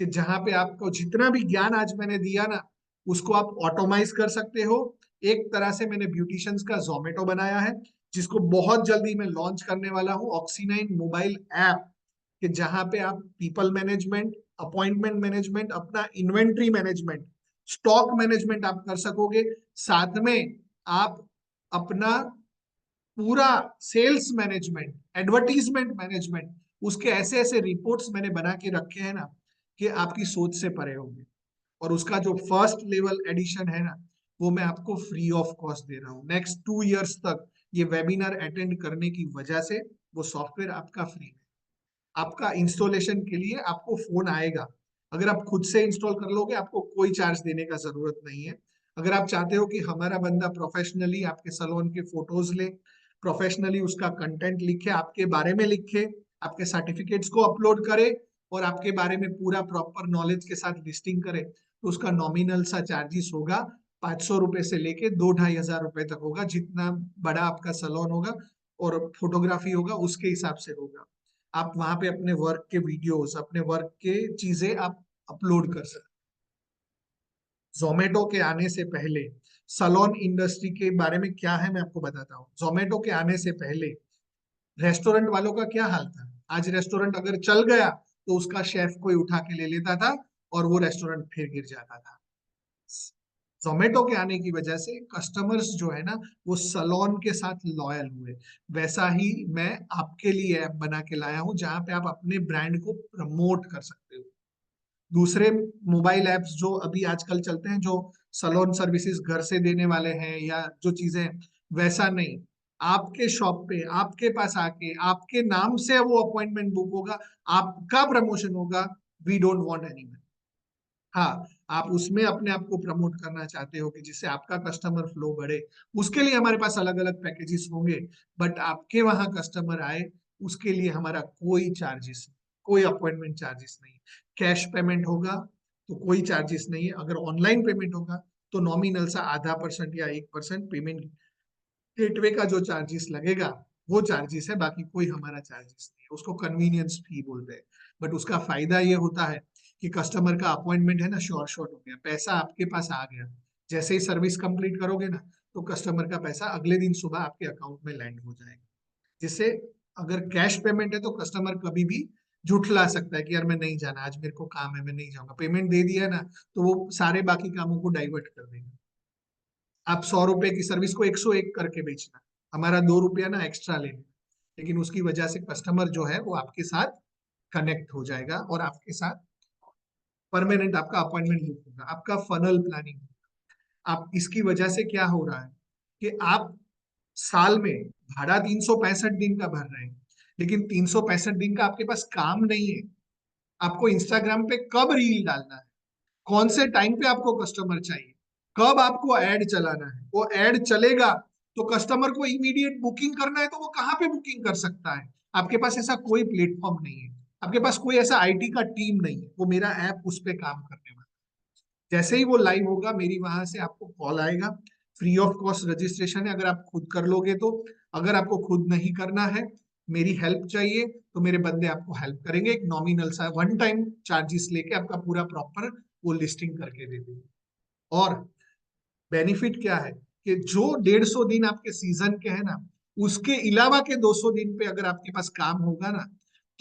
कि जहां पे आपको जितना भी ज्ञान आज मैंने दिया ना, उसको आप ऑटोमाइज कर सकते हो। एक तरह से मैंने ब्यूटिशियंस का जोमेटो बनाया है, जिसको बहुत जल्दी मैं लॉन्च करने वाला हूँ, ऑक्सीनाइन मोबाइल ऐप, कि जहां पे आप पीपल मैनेजमेंट, अपॉइंटमेंट मैनेजमेंट, अपना इन्वेंट्री मैनेजमेंट, स्टॉक मैनेजमेंट आप कर सकोगे। साथ में आप अपना पूरा सेल्स मैनेजमेंट, एडवर्टीजमेंट मैनेजमेंट, उसके ऐसे ऐसे रिपोर्ट्स मैंने बना के रखे हैं ना, कि आपकी सोच से परे होंगे। और उसका जो फर्स्ट लेवल एडिशन है ना, वो मैं आपको फ्री ऑफ कॉस्ट दे रहा हूँ। नेक्स्ट 2 इयर्स तक ये वेबिनार अटेंड करने की वजह से वो सॉफ्टवेयर आपका फ्री है। आपका इंस्टॉलेशन के लिए आपको फोन आएगा। अगर आप खुद से इंस्टॉल कर लोगे, आपको कोई चार्ज देने का जरूरत नहीं है। अगर आप चाहते हो कि हमारा बंदा प्रोफेशनली आपके सैलून के फोटोज ले, प्रोफेशनली उसका कंटेंट लिखे, आपके बारे में लिखे, आपके सर्टिफिकेट्स को अपलोड करे, और आपके बारे में पूरा प्रॉपर नॉलेज के साथ लिस्टिंग करे, तो उसका नॉमिनल सा चार्जेस होगा 500 रुपए से लेके 2-2,500 रुपए तक होगा। जितना बड़ा आपका सैलून होगा और फोटोग्राफी होगा उसके हिसाब से होगा। आप वहां पे अपने वर्क के वीडियोस, अपने वर्क के चीजें आप अपलोड कर सकते। जोमेटो के आने से पहले सलोन इंडस्ट्री के बारे में क्या है मैं आपको बताता हूँ। जोमेटो के आने से पहले रेस्टोरेंट वालों का क्या हाल था? आज रेस्टोरेंट अगर चल गया तो उसका शेफ कोई उठा के ले लेता था, और वो रेस्टोरेंट फिर गिर जाता था। जोमेटो के आने की वजह से कस्टमर्स जो है ना वो सलोन के साथ लॉयल हुए। वैसा ही मैं आपके लिए ऐप बना के लाया हूं जहां पे आप अपने ब्रांड को प्रमोट कर सकते हो। दूसरे मोबाइल ऐप्स जो अभी आजकल चलते हैं, जो सलोन सर्विसेज घर से देने वाले हैं या जो चीजें, वैसा नहीं। आपके शॉप पे आपके पास आके आपके नाम से वो अपॉइंटमेंट बुक होगा, आपका प्रमोशन होगा। We don't want any. हाँ, आप उसमें अपने आप को प्रमोट करना चाहते हो कि जिससे आपका कस्टमर फ्लो बढ़े, उसके लिए हमारे पास अलग अलग पैकेजेस होंगे। बट आपके वहां कस्टमर आए, उसके लिए हमारा कोई चार्जेस, कोई अपॉइंटमेंट चार्जेस नहीं। कैश पेमेंट होगा तो कोई चार्जेस नहीं है। अगर ऑनलाइन पेमेंट होगा तो नॉमिनल सा आधा परसेंट या 1% पेमेंट गेटवे का जो चार्जेस लगेगा वो चार्जेस है, बाकी कोई हमारा चार्जेस नहीं है। उसको कन्वीनियंस फी बोलते हैं। बट उसका फायदा ये होता है कि कस्टमर का अपॉइंटमेंट है ना श्योर शॉट हो गया, पैसा आपके पास आ गया। जैसे ही सर्विस कंप्लीट करोगे ना, तो कस्टमर का पैसा अगले दिन सुबह आपके अकाउंट में लैंड हो जाएगा। जिससे अगर कैश पेमेंट है तो कस्टमर कभी भी झुठला सकता है कि यार मैं नहीं जाना, आज मेरे को काम है, मैं नहीं जाऊंगा। पेमेंट दे दिया ना, तो वो सारे बाकी कामों को डाइवर्ट कर देगा। आप 100 रुपए की सर्विस को 101 करके बेचना, हमारा 2 रुपया ना एक्स्ट्रा लेना, लेकिन उसकी वजह से कस्टमर जो है वो आपके साथ कनेक्ट हो जाएगा और आपके साथ परमानेंट आपका अपॉइंटमेंट बुक होगा, आपका फनल प्लानिंग। आप इसकी वजह से क्या हो रहा है कि आप साल में भाड़ा 365 दिन का भर रहे हैं, लेकिन 365 दिन का आपके पास काम नहीं है। आपको इंस्टाग्राम पे कब रील डालना है, कौन से टाइम पे आपको कस्टमर चाहिए, कब आपको ऐड चलाना है, वो ऐड चलेगा तो कस्टमर को इमीडिएट बुकिंग करना है तो वो कहाँ पे बुकिंग कर सकता है। आपके पास ऐसा कोई प्लेटफॉर्म नहीं है, आपके पास कोई ऐसा आईटी का टीम नहीं है। वो मेरा ऐप उस पे काम करने वाला। जैसे ही वो लाइव होगा मेरी वहां से आपको कॉल आएगा। फ्री ऑफ कॉस्ट रजिस्ट्रेशन है, अगर आप खुद कर लोगे तो। अगर आपको खुद नहीं करना है, मेरी हेल्प चाहिए, तो मेरे बंदे आपको हेल्प करेंगे। एक नॉमिनल सा वन टाइम चार्जेस लेके आपका पूरा प्रॉपर वो लिस्टिंग करके दे देंगे। और बेनिफिट क्या है कि जो 150 दिन आपके सीजन के हैं ना, उसके अलावा के 200 दिन पे अगर आपके पास काम होगा ना,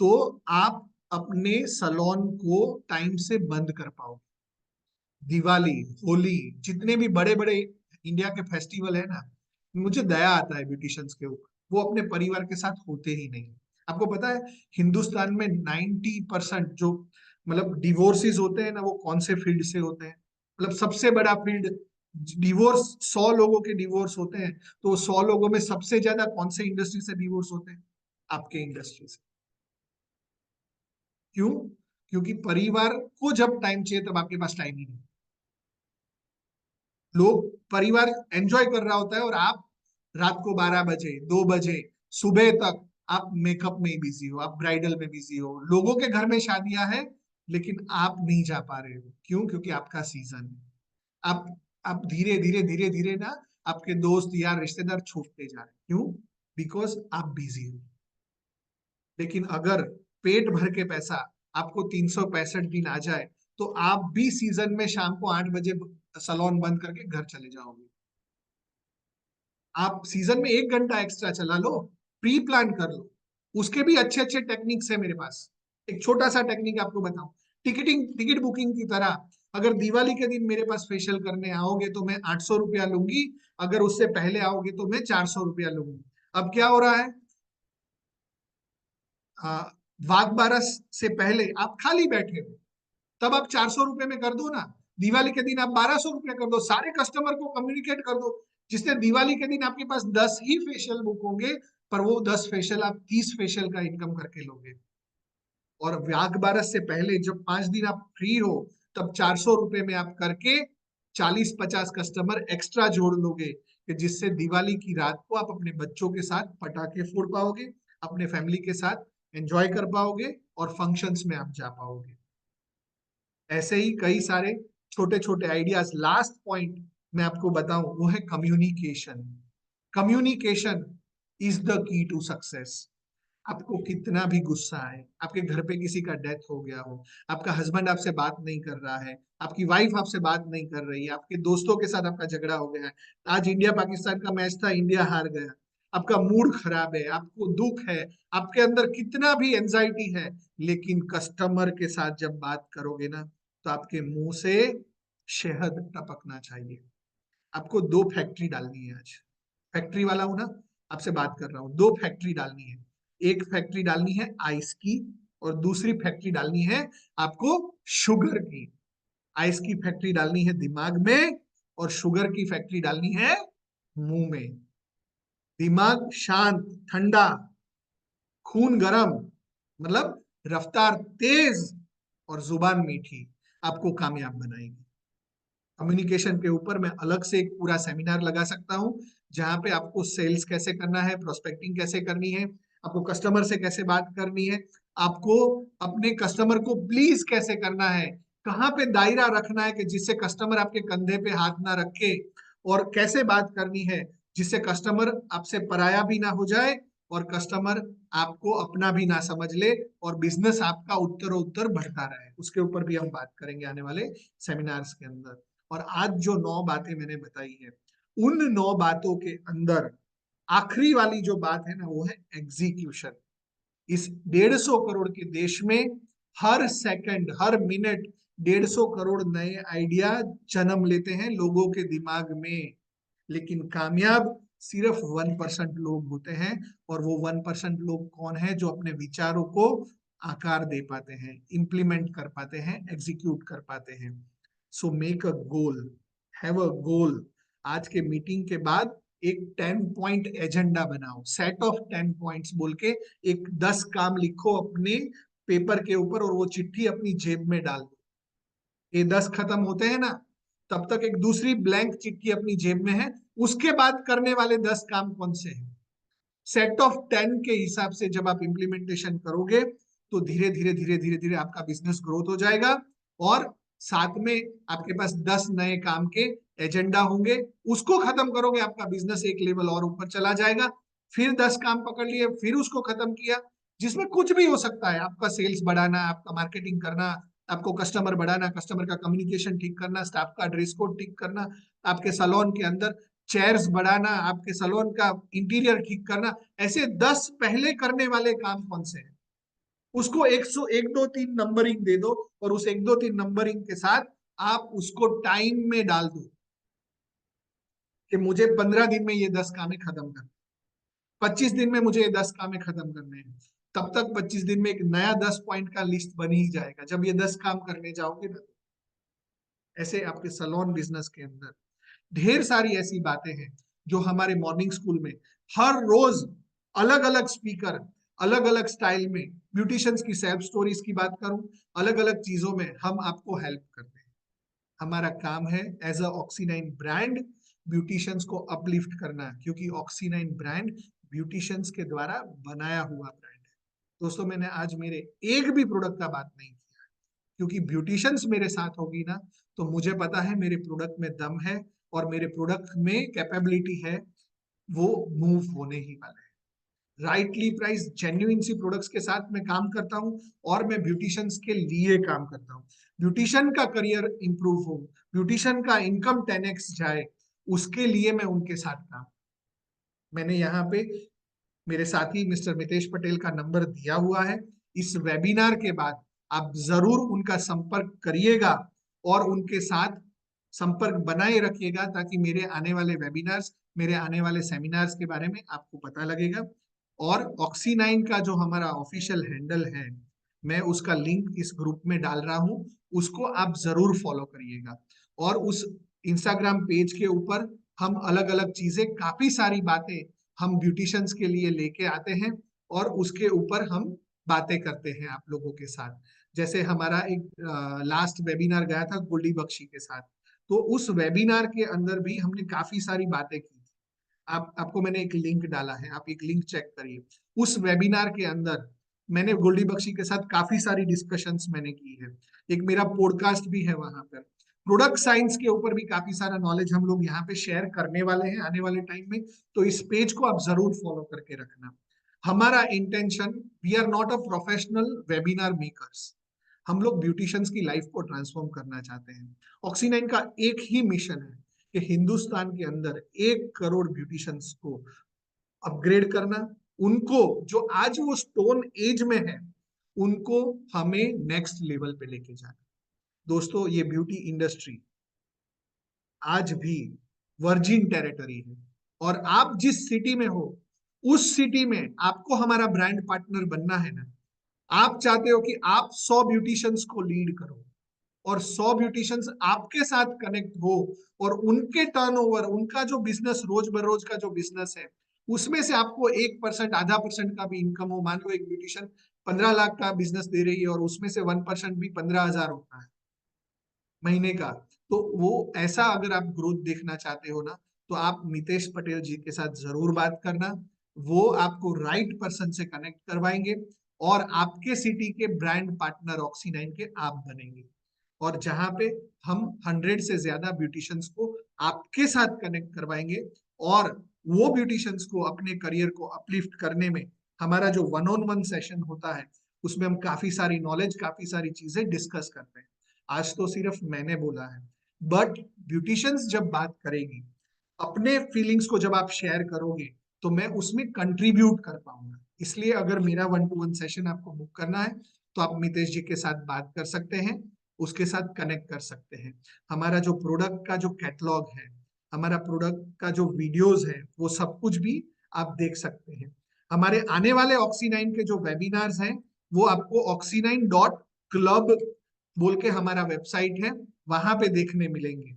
तो आप अपने सलोन को टाइम से बंद कर पाओगे। दिवाली, होली, जितने भी बड़े बड़े इंडिया के फेस्टिवल है ना, मुझे दया आता है ब्यूटिशियंस के ऊपर। वो अपने परिवार के साथ होते ही नहीं। आपको पता है हिंदुस्तान में 90% जो मतलब डिवोर्सेस होते हैं ना, वो कौन से फील्ड से होते हैं? मतलब सबसे बड़ा फील्ड डिवोर्स, 100 लोगों के डिवोर्स होते हैं, तो 100 लोगों में सबसे ज्यादा कौन से इंडस्ट्री से डिवोर्स होते हैं? आपके इंडस्ट्री से। क्यों? क्योंकि परिवार को जब टाइम चाहिए तब आपके पास टाइम ही नहीं। लोग परिवार एंजॉय कर रहा होता है और आप रात को 12 बजे 2 बजे सुबह तक आप मेकअप में बिजी हो, आप ब्राइडल में बिजी हो। लोगों के घर में शादियां हैं लेकिन आप नहीं जा पा रहे हो। क्यों? क्योंकि आपका सीजन है। आप आप धीरे धीरे धीरे धीरे ना आपके दोस्त यार रिश्तेदार छूटते जा रहे हैं। क्यों? बिकॉज आप बिजी हो। लेकिन अगर पेट भर के पैसा आपको 365 दिन आ जाए, तो आप भी सीजन में शाम को 8 बजे सलोन बंद करके घर चले जाओगे। आप सीजन में 1 घंटा एक्स्ट्रा चला लो, प्री प्लान कर लो। उसके भी अच्छे अच्छे टेक्निक्स है मेरे पास। एक छोटा सा टेक्निक आपको बताऊं, टिकट बुकिंग की तरह। अगर दिवाली के दिन मेरे पास फेशियल करने आओगे तो मैं 800 रुपया लूंगी, अगर उससे पहले आओगे तो मैं 400 रुपया लूंगी। अब क्या हो रहा है, आ, वाघ बारस से पहले आप खाली बैठे हो, तब आप 400 रुपये में कर दो ना। दिवाली के दिन आप 1200 रुपये कर दो, सारे कस्टमर को कम्युनिकेट कर दो, जिससे दिवाली के दिन आपके पास 10 ही फेशियल बुक होंगे, पर वो 10 फेशियल आप 30 फेशियल का इनकम करके लोगे। और व्याग बारस से पहले जब 5 दिन आप फ्री हो, तब 400 रुपये में आप करके 40-50 कस्टमर एक्स्ट्रा जोड़ लोगे, कि जिससे दिवाली की रात को आप अपने बच्चों के साथ पटाखे फोड़ पाओगे, अपने फैमिली के साथ एंजॉय कर पाओगे और फंक्शंस में आप जा पाओगे। ऐसे ही कई सारे छोटे छोटे आइडियाज। लास्ट पॉइंट मैं आपको बताऊं वो है communication. Communication is the key to success. आपको कितना भी गुस्सा है, आपके घर पे किसी का डेथ हो गया हो, आपका हस्बैंड आपसे बात नहीं कर रहा है, आपकी वाइफ आपसे बात नहीं कर रही है, आपके दोस्तों के साथ आपका झगड़ा हो गया है, आज इंडिया पाकिस्तान का मैच था, इंडिया हार गया, आपका मूड खराब है, आपको दुख है, आपके अंदर कितना भी एंजाइटी है, लेकिन कस्टमर के साथ जब बात करोगे ना, तो आपके मुंह से शहद टपकना चाहिए। आपको 2 फैक्ट्री डालनी है आज। फैक्ट्री वाला हूं ना, आपसे बात कर रहा हूँ। 2 फैक्ट्री डालनी है। एक फैक्ट्री डालनी है आइस की और दूसरी फैक्ट्री डालनी है आपको शुगर की। आइस की फैक्ट्री डालनी है दिमाग में और शुगर की फैक्ट्री डालनी है मुंह में। दिमाग शांत ठंडा, खून गरम, मतलब रफ्तार तेज और जुबान मीठी आपको कामयाब बनाएगी। कम्युनिकेशन के ऊपर मैं अलग से एक पूरा सेमिनार लगा सकता हूं, जहां पे आपको सेल्स कैसे करना है, प्रोस्पेक्टिंग कैसे करनी है, आपको कस्टमर से कैसे बात करनी है, आपको अपने कस्टमर को प्लीज कैसे करना है, कहाँ पे दायरा रखना है कि जिससे कस्टमर आपके कंधे पे हाथ ना रखे, और कैसे बात करनी है जिससे कस्टमर आपसे पराया भी ना हो जाए और कस्टमर आपको अपना भी ना समझ ले और बिजनेस आपका उत्तरोत्तर बढ़ता रहे। उसके ऊपर भी हम बात करेंगे आने वाले सेमिनार्स के अंदर। और आज जो 9 बातें मैंने बताई है, उन 9 बातों के अंदर आखिरी वाली जो बात है ना, वो है एग्जीक्यूशन। इस 150 करोड़ के देश में हर सेकंड हर मिनट 150 करोड़ नए आइडिया जन्म लेते हैं लोगों के दिमाग में, लेकिन कामयाब सिर्फ 1% लोग होते हैं। और वो 1% लोग कौन है? जो अपने विचारों को आकार दे पाते हैं, इंप्लीमेंट कर पाते हैं, एग्जीक्यूट कर पाते हैं। So make a goal, have a goal. आज के मीटिंग के बाद एक 10 पॉइंट एजेंडा बनाओ, सेट ऑफ 10 पॉइंट्स बोल के एक 10 काम लिखो अपने पेपर के ऊपर और वो चिट्ठी अपनी जेब में डाल दो। ये 10 खत्म होते हैं ना, तब तक एक दूसरी ब्लैंक चिट्ठी अपनी जेब में है। उसके बाद करने वाले 10 काम कौन से हैं? सेट ऑफ 10 के हिसाब से जब आप इंप्लीमेंटेशन करोगे तो धीरे धीरे धीरे धीरे धीरे आपका बिजनेस ग्रोथ हो जाएगा। और साथ में आपके पास 10 नए काम के एजेंडा होंगे, उसको खत्म करोगे, आपका बिजनेस एक लेवल और ऊपर चला जाएगा। फिर 10 काम पकड़ लिए, फिर उसको खत्म किया, जिसमें कुछ भी हो सकता है। आपका सेल्स बढ़ाना, आपका मार्केटिंग करना, आपको कस्टमर बढ़ाना, कस्टमर का कम्युनिकेशन ठीक करना, स्टाफ का ड्रेस कोड ठीक करना, आपके सलोन के अंदर चेयर्स बढ़ाना, आपके सलोन का इंटीरियर ठीक करना। ऐसे 10 पहले करने वाले काम कौन से हैं, उसको 100 1 2 3 नंबरिंग दे दो और उस 1 2 3 नंबरिंग के साथ आप उसको टाइम में डाल दो कि मुझे 15 दिन में ये 10 कामें खत्म करनी, 25 दिन में मुझे ये 10 कामें खत्म करने हैं। तब तक 25 दिन में एक नया 10 पॉइंट का लिस्ट बन ही जाएगा जब ये 10 काम करने जाओगे ना। ऐसे आपके सलोन बिजनेस के अंदर ढेर सारी ऐसी बातें हैं जो हमारे मॉर्निंग स्कूल में हर रोज अलग अलग स्पीकर, अलग अलग स्टाइल में, ब्यूटिशियंस की सेल्फ स्टोरीज की बात करूं, अलग अलग चीजों में हम आपको हेल्प करते हैं। हमारा काम है एज अ ऑक्सीनाइन ब्रांड ब्यूटिशियंस को अपलिफ्ट करना, क्योंकि ऑक्सीनाइन ब्रांड ब्यूटिशियंस के द्वारा बनाया हुआ ब्रांड है। दोस्तों, मैंने आज मेरे एक भी प्रोडक्ट का बात नहीं किया, क्योंकि ब्यूटिशियंस मेरे साथ होगी ना, तो मुझे पता है मेरे प्रोडक्ट में दम है और मेरे प्रोडक्ट में कैपेबिलिटी है, वो मूव होने ही वाला है। राइटली प्राइस जेन्युइन सी प्रोडक्ट्स के साथ मैं काम करता हूं और मैं ब्यूटिशियंस के लिए काम करता हूं। ब्यूटिशियन का करियर इंप्रूव हो, ब्यूटिशियन का इनकम 10x जाए, उसके लिए मैं उनके साथ काम। मैंने यहाँ पे मेरे साथी मिस्टर मितेश पटेल का नंबर दिया हुआ है। इस वेबिनार के बाद आप जरूर उनका संपर्क करिएगा और उनके साथ संपर्क बनाए रखिएगा, ताकि मेरे आने वाले वेबिनार्स, मेरे आने वाले सेमिनार्स के बारे में आपको पता लगेगा। और ऑक्सी9 का जो हमारा ऑफिशियल हैंडल है, मैं उसका लिंक इस ग्रुप में डाल रहा हूं, उसको आप जरूर फॉलो करिएगा। और उस इंस्टाग्राम पेज के ऊपर हम अलग अलग चीजें, काफी सारी बातें हम ब्यूटिशियंस के लिए लेके आते हैं और उसके ऊपर हम बातें करते हैं आप लोगों के साथ। जैसे हमारा एक लास्ट वेबिनार गया था गोल्डी बख्शी के साथ, तो उस वेबिनार के अंदर भी हमने काफी सारी बातें की थी। आपको मैंने एक लिंक डाला है, आप एक लिंक चेक करिए। उस वेबिनार के अंदर मैंने गोल्डी बख्शी के साथ काफी सारी डिस्कशंस मैंने की है। एक मेरा पॉडकास्ट भी है वहां पर। प्रोडक्ट साइंस के ऊपर भी काफी सारा नॉलेज हम लोग यहाँ पे शेयर करने वाले हैं आने वाले टाइम में, तो इस पेज को आप जरूर फॉलो करके रखना। हमारा intention, we are not a professional webinar makers, हम लोग ब्यूटिशियंस की लाइफ को ट्रांसफॉर्म करना चाहते हैं। ऑक्सी9 का एक ही मिशन है कि हिंदुस्तान के अंदर 1 करोड़ ब्यूटिशियंस को अपग्रेड करना, उनको जो आज वो स्टोन एज में है, उनको हमें नेक्स्ट लेवल पे लेके जाना। दोस्तों, ये ब्यूटी इंडस्ट्री आज भी वर्जिन टेरिटरी है, और आप जिस सिटी में हो उस सिटी में आपको हमारा ब्रांड पार्टनर बनना है ना। आप चाहते हो कि आप 100 ब्यूटिशियंस को लीड करो और 100 ब्यूटिशियंस आपके साथ कनेक्ट हो, और उनके टर्नओवर, उनका जो बिजनेस, रोज बरोज का जो बिजनेस है, उसमें से आपको 1%, आधा परसेंट का भी इनकम हो। मान लो एक ब्यूटिशियन 15 लाख का बिजनेस दे रही है और उसमें से 1% भी 15,000 होता है महीने का, तो वो ऐसा अगर आप ग्रोथ देखना चाहते हो ना, तो आप मितेश पटेल जी के साथ जरूर बात करना। वो आपको राइट पर्सन से कनेक्ट करवाएंगे और आपके सिटी के ब्रांड पार्टनर ऑक्सी 9 के आप बनेंगे। और जहां पे हम 100 से ज्यादा ब्यूटिशियंस को आपके साथ कनेक्ट करवाएंगे, और वो ब्यूटिशियंस को अपने करियर को अपलिफ्ट करने में हमारा जो 1-on-1 सेशन होता है, उसमें हम काफी सारी नॉलेज, काफी सारी चीजें डिस्कस करते हैं। आज तो सिर्फ मैंने बोला है, बट ब्यूटिशियंस जब बात करेगी, अपने फीलिंग्स को जब आप शेयर करोगे, तो मैं उसमें कंट्रीब्यूट कर पाऊंगा। इसलिए अगर मेरा 1-to-1 सेशन आपको बुक करना है, तो आप मितेश जी के साथ बात कर सकते हैं, उसके साथ कनेक्ट कर सकते हैं। हमारा जो प्रोडक्ट का जो कैटलॉग है, हमारा प्रोडक्ट का जो वीडियोस है, वो सब कुछ भी आप देख सकते हैं। हमारे आने वाले ऑक्सी 9 के जो वेबिनार्स हैं, वो आपको oxy9.club बोल के हमारा वेबसाइट है, वहां पे देखने मिलेंगे,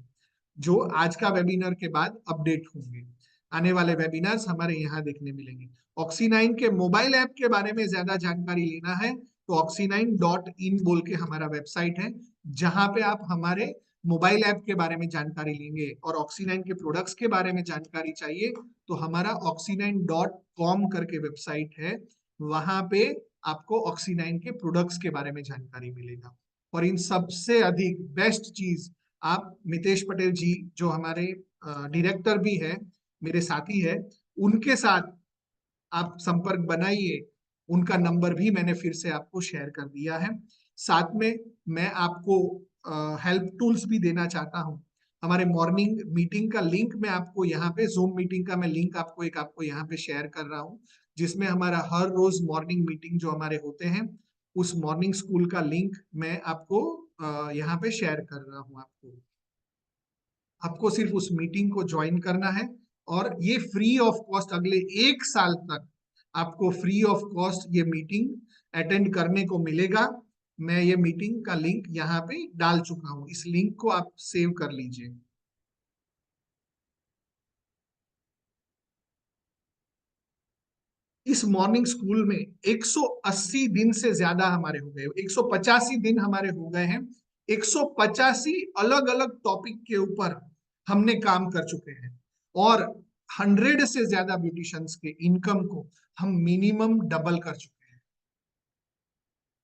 जो आज का वेबिनार के बाद अपडेट होंगे। आने वाले वेबिनार्स हमारे यहाँ देखने मिलेंगे। ऑक्सी 9 के मोबाइल ऐप के बारे में ज्यादा जानकारी लेना है, तो oxy9.in बोल के हमारा वेबसाइट है, जहां पे आप हमारे मोबाइल ऐप के बारे में जानकारी लेंगे। और ऑक्सी 9 के प्रोडक्ट्स के बारे में जानकारी चाहिए, तो हमारा oxy9.com करके वेबसाइट है, वहां पे आपको ऑक्सी 9 के प्रोडक्ट्स के बारे में जानकारी मिलेगा। और इन सबसे अधिक बेस्ट चीज, आप मितेश पटेल जी जो हमारे डायरेक्टर भी है, मेरे साथी है, उनके साथ आप संपर्क बनाइए। उनका नंबर भी मैंने फिर से आपको शेयर कर दिया है। साथ में मैं आपको हेल्प टूल्स भी देना चाहता हूँ। हमारे मॉर्निंग मीटिंग का लिंक मैं आपको यहाँ पे, जूम मीटिंग का मैं लिंक आपको यहाँ पे शेयर कर रहा हूँ, जिसमें हमारा हर रोज मॉर्निंग मीटिंग जो हमारे होते हैं, उस मॉर्निंग स्कूल का लिंक मैं आपको यहाँ पे शेयर कर रहा हूँ। आपको सिर्फ उस मीटिंग को ज्वाइन करना है, और ये फ्री ऑफ कॉस्ट अगले 1 साल तक आपको फ्री ऑफ कॉस्ट ये मीटिंग अटेंड करने को मिलेगा। मैं ये मीटिंग का लिंक यहाँ पे डाल चुका हूँ, इस लिंक को आप सेव कर लीजिए। इस मॉर्निंग स्कूल में 180 दिन से ज्यादा हमारे हो गए, 185 दिन हमारे हो गए हैं। 185 अलग अलग टॉपिक के ऊपर हमने काम कर चुके हैं, और 100 से ज्यादा ब्यूटिशियंस के इनकम को हम मिनिमम डबल कर चुके हैं।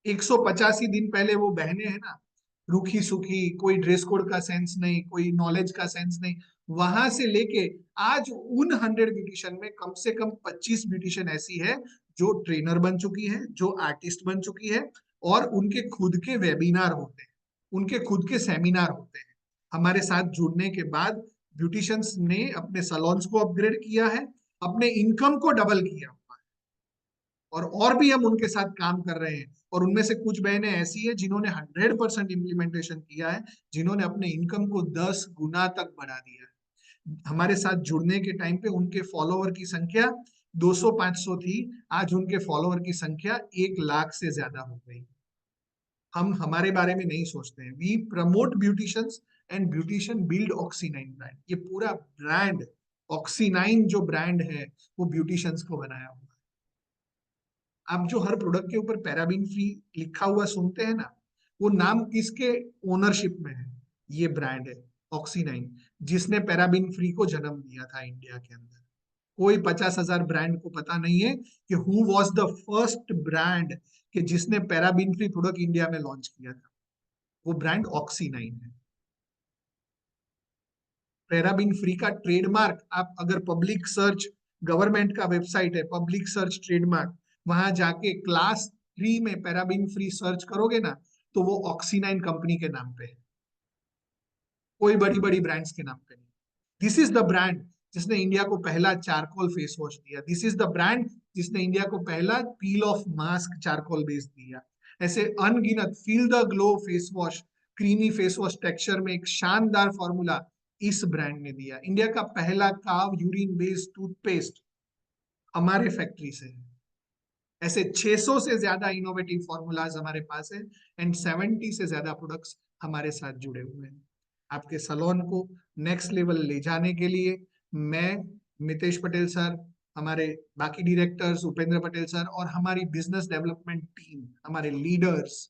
185 दिन पहले वो बहनें हैं ना, रूखी सूखी, कोई ड्रेस कोड का सेंस नहीं, कोई नॉलेज का सेंस नहीं, वहां से लेके आज उन 100 ब्यूटिशियन में कम से कम 25 ब्यूटिशियन ऐसी है जो ट्रेनर बन चुकी है, जो आर्टिस्ट बन चुकी है, और उनके खुद के वेबिनार होते हैं, उनके खुद के सेमिनार होते हैं। हमारे साथ जुड़ने के बाद ब्यूटिशियंस ने अपने सलोन्स को अपग्रेड किया है, अपने इनकम को डबल किया, और भी हम उनके साथ काम कर रहे हैं। और उनमें से कुछ बहनें ऐसी है जिन्होंने 100% इम्प्लीमेंटेशन किया है, जिन्होंने अपने इनकम को 10 गुना तक बढ़ा दिया है। हमारे साथ जुड़ने के टाइम पे उनके फॉलोवर की संख्या 200-500 थी, आज उनके फॉलोवर की संख्या 1 लाख से ज्यादा हो गई। हम हमारे बारे में नहीं सोचते हैं, we promote beauticians and beautician build Oxy 9 brand. ये पूरा ब्रांड ऑक्सी 9 जो ब्रांड है, वो ब्यूटिशियंस को बनाया हुआ। आप जो हर प्रोडक्ट के ऊपर पैराबीन फ्री लिखा हुआ सुनते हैं ना, वो नाम किसके ओनरशिप में है? ये ब्रांड है ऑक्सी 9, जिसने पैराबीन फ्री को जन्म दिया था इंडिया के अंदर। कोई 50,000 ब्रांड को पता नहीं है कि who was the first brand कि जिसने पैराबीन फ्री प्रोडक्ट इंडिया में लॉन्च किया था। वो ब्रांड ऑक्सी 9 है। पैराबीन फ्री का ट्रेडमार्क आप अगर पब्लिक सर्च, गवर्नमेंट का वेबसाइट है पब्लिक सर्च ट्रेडमार्क, वहां जाके क्लास 3 में पैराबीन फ्री सर्च करोगे ना, तो वो ऑक्सी 9 कंपनी के नाम पे है, कोई बड़ी बड़ी ब्रांड्स के नाम पे नहीं। दिस इज द ब्रांड जिसने इंडिया को पहला चारकोल फेस वॉश दिया। दिस इज द ब्रांड जिसने इंडिया को पहला पील ऑफ मास्क चारकोल बेस दिया। ऐसे अनगिनत feel the glow face wash, creamy face wash texture में एक शानदार फॉर्मूला इस ब्रांड ने दिया। इंडिया का पहला काव यूरिन बेस्ड टूथपेस्ट हमारे फैक्ट्री से है। ऐसे 600 से ज्यादा इनोवेटिव फॉर्मूलाज हमारे पास है एंड 70 से ज्यादा प्रोडक्ट्स हमारे साथ जुड़े हुए हैं। आपके सलोन को नेक्स्ट लेवल ले जाने के लिए मैं, मितेश पटेल सर, हमारे बाकी डायरेक्टर्स, उपेंद्र पटेल सर, और हमारी बिजनेस डेवलपमेंट टीम, हमारे लीडर्स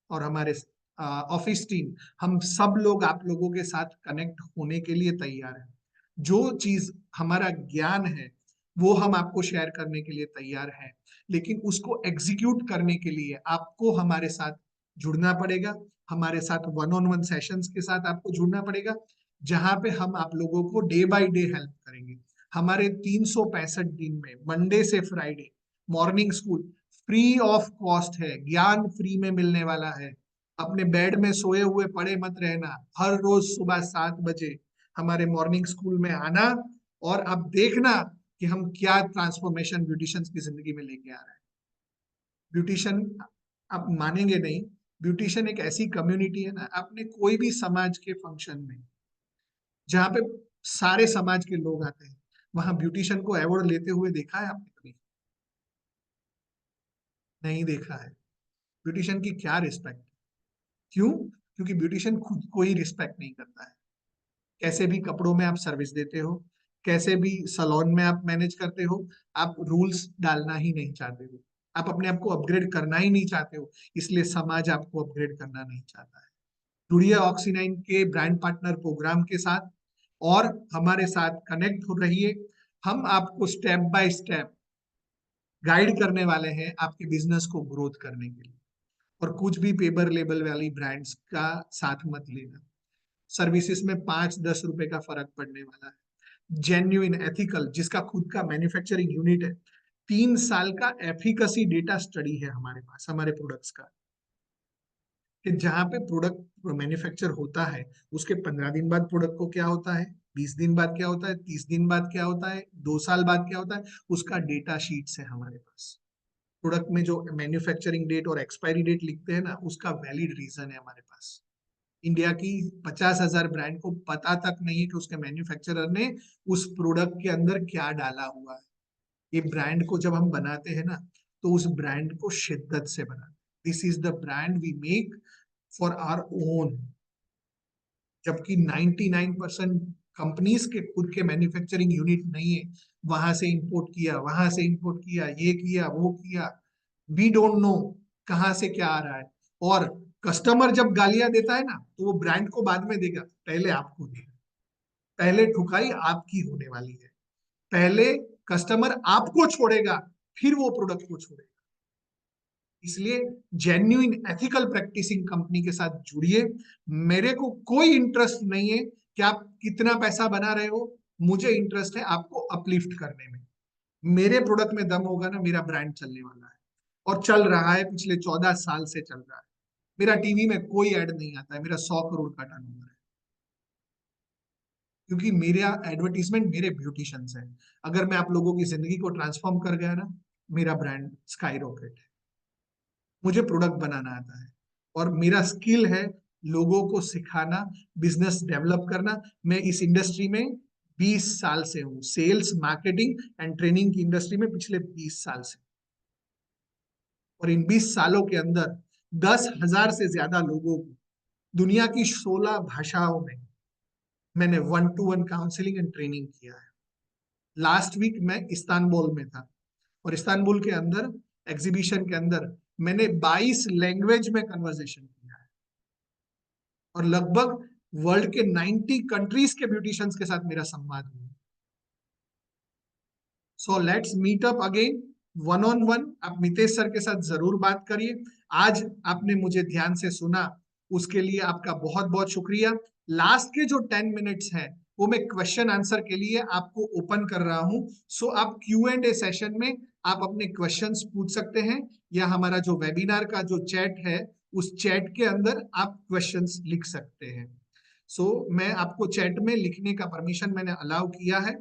और हमारे ऑफिस टीम, हम सब लोग आप लोगों के साथ कनेक्ट होने के लिए तैयार हैं। जो चीज हमारा ज्ञान है वो हम आपको शेयर करने के लिए तैयार हैं, लेकिन उसको एग्जीक्यूट करने के लिए आपको हमारे साथ जुड़ना पड़ेगा। हमारे साथ वन ऑन वन सेशंस के साथ आपको जुड़ना पड़ेगा, जहां पे हम आप लोगों को डे बाय डे हेल्प करेंगे। हमारे 365 दिन में मंडे से Friday morning school free of cost है, ज्ञान फ्री में मिलने वाला है। अपने बेड में सोए हुए पड़े मत रहना, हर रोज सुबह 7 बजे हमारे मॉर्निंग स्कूल में आना और अब देखना कि हम क्या ट्रांसफॉर्मेशन ब्यूटिशियंस की जिंदगी में लेके आ रहे हैं। ब्यूटिशियन, आप मानेंगे नहीं, ब्यूटिशियन एक ऐसी कम्युनिटी है ना, आपने कोई भी समाज के फंक्शन में जहाँ पे सारे समाज के लोग आते हैं, वहां ब्यूटिशियन को अवार्ड लेते हुए देखा है आपने कभी? नहीं देखा है। ब्यूटिशियन की क्या रिस्पेक्ट? क्यों? क्योंकि ब्यूटिशियन खुद को ही रिस्पेक्ट नहीं करता है। कैसे भी कपड़ों में आप सर्विस देते हो, कैसे भी सलोन में आप मैनेज करते हो, आप रूल्स डालना ही नहीं चाहते हो, आप अपने आप को अपग्रेड करना ही नहीं चाहते हो, इसलिए समाज आपको अपग्रेड करना नहीं चाहता है। जुड़िए ऑक्सीनाइन के ब्रांड पार्टनर प्रोग्राम के साथ और हमारे साथ कनेक्ट हो रहिए। हम आपको स्टेप बाय स्टेप गाइड करने वाले हैं आपके बिजनेस को ग्रोथ करने के लिए। और कुछ भी पेपर लेबल वाली ब्रांड्स का साथ मत लेना। सर्विसेज में 5-10 रुपए का फर्क पड़ने वाला है। जेन्युइन एथिकल, जिसका खुद का मैन्युफैक्चरिंग यूनिट है, 3 साल का एफिकेसी डेटा स्टडी है हमारे पास हमारे प्रोडक्ट्स का, कि जहां पे प्रोडक्ट मैन्युफैक्चर होता है उसके 15 दिन बाद प्रोडक्ट को क्या होता है, 20 दिन बाद क्या होता है, 30 दिन बाद क्या होता है, 2 साल बाद क्या होता है, उसका डेटा शीट्स है हमारे पास। प्रोडक्ट में जो मैन्युफैक्चरिंग डेट और एक्सपायरी डेट लिखते हैं ना, उसका वैलिड रीजन है हमारे पास। इंडिया की 50,000 ब्रांड को पता तक नहीं है कि उसके मैन्युफैक्चरर ने उस प्रोडक्ट के अंदर क्या डाला हुआ है। ये ब्रांड को जब हम बनाते हैं ना, तो उस ब्रांड को शिद्दत से बनाते, this is the brand we make for our own. जबकि 99% कंपनीज के खुद के मैन्युफैक्चरिंग यूनिट नहीं है, वहां से इंपोर्ट किया, वहां से इंपोर्ट किया, ये किया, वो किया, वी डोंट नो कहाँ से क्या आ रहा है। और कस्टमर जब गालियां देता है ना, तो वो ब्रांड को बाद में देगा, पहले आपको देगा। पहले ठुकाई आपकी होने वाली है। पहले कस्टमर आपको छोड़ेगा, फिर वो प्रोडक्ट को छोड़ेगा। इसलिए जेन्युइन एथिकल प्रैक्टिसिंग कंपनी के साथ जुड़िए। मेरे को कोई इंटरेस्ट नहीं है कि आप कितना पैसा बना रहे हो, मुझे इंटरेस्ट है आपको अपलिफ्ट करने में। मेरे प्रोडक्ट में दम होगा ना, मेरा ब्रांड चलने वाला है और चल रहा है, पिछले 14 साल से चल रहा है। मेरा टीवी में कोई ऐड नहीं आता है, मेरा 100 करोड़ का टर्नओवर है, क्योंकि मेरा एडवर्टीजमेंट मेरे ब्यूटिशियंस है। अगर मैं आप लोगों की जिंदगी को ट्रांसफॉर्म कर गया ना, मेरा ब्रांड स्काई रॉकेट है। मुझे प्रोडक्ट बनाना आता है और मेरा स्किल है लोगों को सिखाना, बिजनेस डेवलप करना। मैं इस इंडस्ट्री में 20 साल से हूँ, सेल्स, मार्केटिंग एंड ट्रेनिंग की इंडस्ट्री में पिछले 20 साल से। और इन 20 सालों के अंदर 10,000 से ज्यादा लोगों को दुनिया की 16 भाषाओं में मैंने 1-to-1 काउंसलिंग एंड ट्रेनिंग किया है। लास्ट वीक मैं इस्तांबुल में था और इस्तांबुल के अंदर एग्जीबिशन के अंदर मैंने 22 लैंग्वेज में कन्वर्सेशन किया है और लगभग वर्ल्ड के 90 कंट्रीज के ब्यूटिशियंस के साथ मेरा संवाद हुआ। So let's meet up again one on one. आप मितेश सर के साथ जरूर बात करिए। आज आपने मुझे ध्यान से सुना, उसके लिए आपका बहुत बहुत शुक्रिया। लास्ट के जो 10 मिनट्स हैं वो मैं क्वेश्चन आंसर के लिए आपको ओपन कर रहा हूं। सो आप Q&A सेशन में आप अपने क्वेश्चंस पूछ सकते हैं, या हमारा जो वेबिनार का जो चैट है उस चैट के अंदर आप क्वेश्चंस लिख सकते हैं। मैं आपको चैट में लिखने का परमिशन मैंने अलाउ किया है।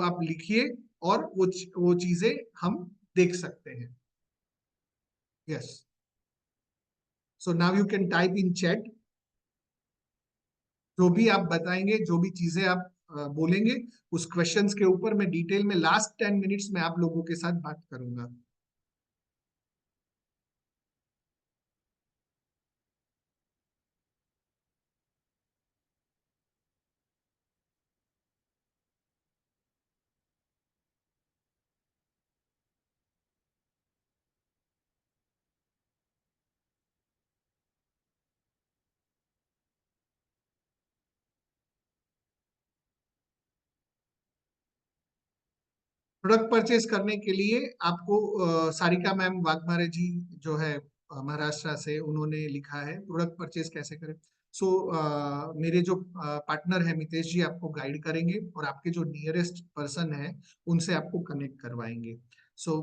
आप लिखिए और वो चीजें हम देख सकते हैं। Yes, so now you can type in chat जो भी आप बताएंगे, जो भी चीजें आप बोलेंगे, उस क्वेश्चंस के ऊपर मैं डिटेल में लास्ट 10 मिनट्स में आप लोगों के साथ बात करूंगा। प्रोडक्ट परचेज करने के लिए आपको सारिका मैम वाघमारे जी जो है महाराष्ट्र से, उन्होंने लिखा है प्रोडक्ट परचेज कैसे करें। सो मेरे जो पार्टनर है मितेश जी आपको गाइड करेंगे और आपके जो नियरेस्ट पर्सन है उनसे आपको कनेक्ट करवाएंगे। सो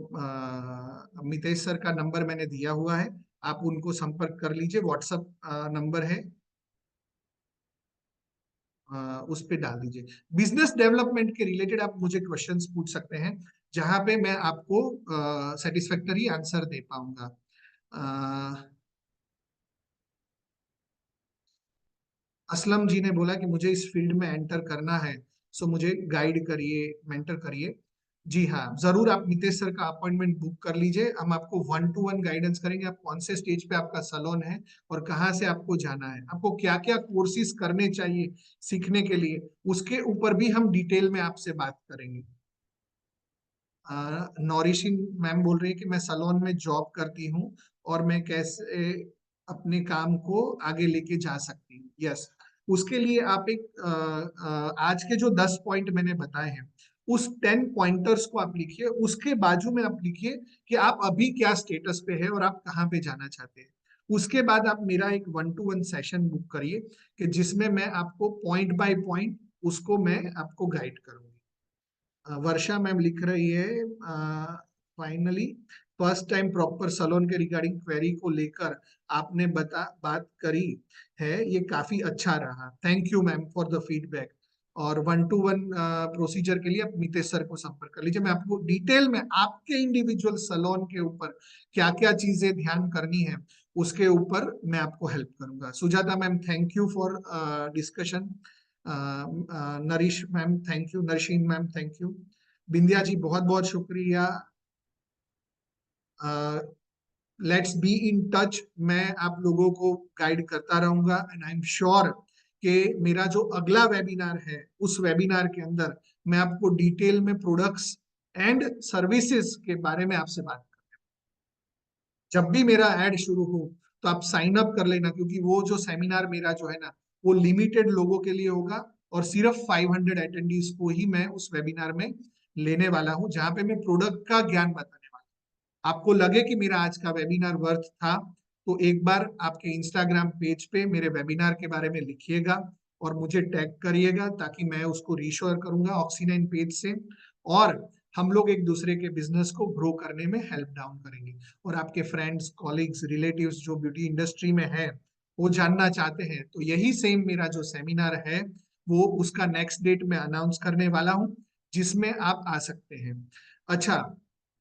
मितेश सर का नंबर मैंने दिया हुआ है, आप उनको संपर्क कर लीजिए, व्हाट्सअप नंबर है, उस पे डाल दीजिए। बिजनेस डेवलपमेंट के रिलेटेड आप मुझे क्वेश्चंस पूछ सकते हैं जहां पे मैं आपको सेटिस्फैक्टरी आंसर दे पाऊंगा। असलम जी ने बोला कि मुझे इस फील्ड में एंटर करना है, सो मुझे गाइड करिए, मेंटर करिए। जी हाँ, जरूर आप नितेश सर का अपॉइंटमेंट बुक कर लीजिए, हम आपको 1 to 1 गाइडेंस करेंगे, आप कौन से स्टेज पे आपका सलोन है और कहाँ से आपको जाना है, आपको क्या क्या कोर्सेज करने चाहिए सीखने के लिए, उसके ऊपर भी हम डिटेल में आपसे बात करेंगे। नौरिशिन मैम बोल रही है कि मैं सलोन में जॉब करती हूँ और मैं कैसे अपने काम को आगे लेके जा सकती हूँ। यस, उसके लिए आप एक आज के जो 10 पॉइंट मैंने बताए हैं उस 10 पॉइंटर्स को आप लिखिए, उसके बाजू में आप लिखिए कि आप अभी क्या स्टेटस पे है और आप कहाँ पे जाना चाहते हैं। उसके बाद आप मेरा एक 1 to 1 सेशन बुक करिए कि जिसमें मैं आपको पॉइंट बाय पॉइंट उसको मैं आपको गाइड करूंगी। वर्षा मैम लिख रही है finally first time proper salon के रिगार्डिंग क्वेरी को लेकर आपने बात करी है, ये काफी अच्छा रहा, thank you ma'am for the feedback. और 1 to 1 प्रोसीजर के लिए आप मितेश सर को संपर्क कर लीजिए, मैं आपको डिटेल में आपके इंडिविजुअल सलोन के ऊपर क्या क्या चीजें ध्यान करनी है उसके ऊपर मैं आपको हेल्प करूंगा। Sujata ma'am thank you for discussion. Narish ma'am thank you, Narsheen ma'am thank you, Bindiya ji बहुत बहुत शुक्रिया। लेट्स बी इन टच, मैं आप लोगों को गाइड करता रहूंगा एंड आई एम श्योर कि मेरा जो अगला वेबिनार है उस वेबिनार के अंदर मैं आपको डिटेल में प्रोडक्ट्स एंड सर्विसेज के बारे में आपसे बात, जब भी मेरा ऐड शुरू हो तो आप साइन अप कर लेना, क्योंकि वो जो सेमिनार मेरा जो है ना वो लिमिटेड लोगों के लिए होगा और सिर्फ 500 अटेंडीज को ही मैं उस वेबिनार में लेने वाला हूं, जहां पे मैं प्रोडक्ट का ज्ञान बताने वाला हूं। आपको लगे कि मेरा आज का वेबिनार वर्थ था तो एक बार आपके इंस्टाग्राम पेज पे मेरे वेबिनार के बारे में लिखिएगा और मुझे टैग करिएगा ताकि मैं उसको रीशोर करूंगा ऑक्सीनाइन पेज से, और हम लोग एक दूसरे के बिजनेस को ग्रो करने में हेल्प डाउन करेंगे। और आपके फ्रेंड्स, कॉलिग्स, रिलेटिव्स जो ब्यूटी इंडस्ट्री में है वो जानना चाहते हैं तो यही सेम मेरा जो सेमिनार है वो उसका नेक्स्ट डेट में अनाउंस करने वाला हूँ, जिसमें आप आ सकते हैं। अच्छा,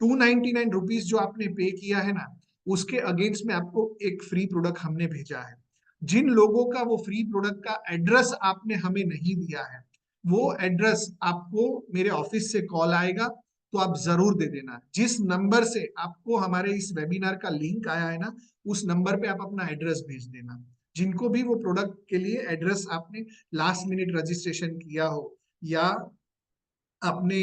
299 रुपीज जो आपने पे किया है ना, उसके अगेंस्ट में आपको एक फ्री प्रोडक्ट हमने भेजा है। जिन लोगों का वो फ्री प्रोडक्ट का एड्रेस आपने हमें नहीं दिया है, वो एड्रेस आपको मेरे ऑफिस से कॉल आएगा तो आप जरूर दे देना। जिस नंबर से आपको हमारे इस वेबिनार का लिंक आया है ना, उस नंबर पे आप अपना एड्रेस भेज देना। जिनको भी वो प्रोडक्ट के लिए एड्रेस आपने लास्ट मिनट रजिस्ट्रेशन किया हो या आपने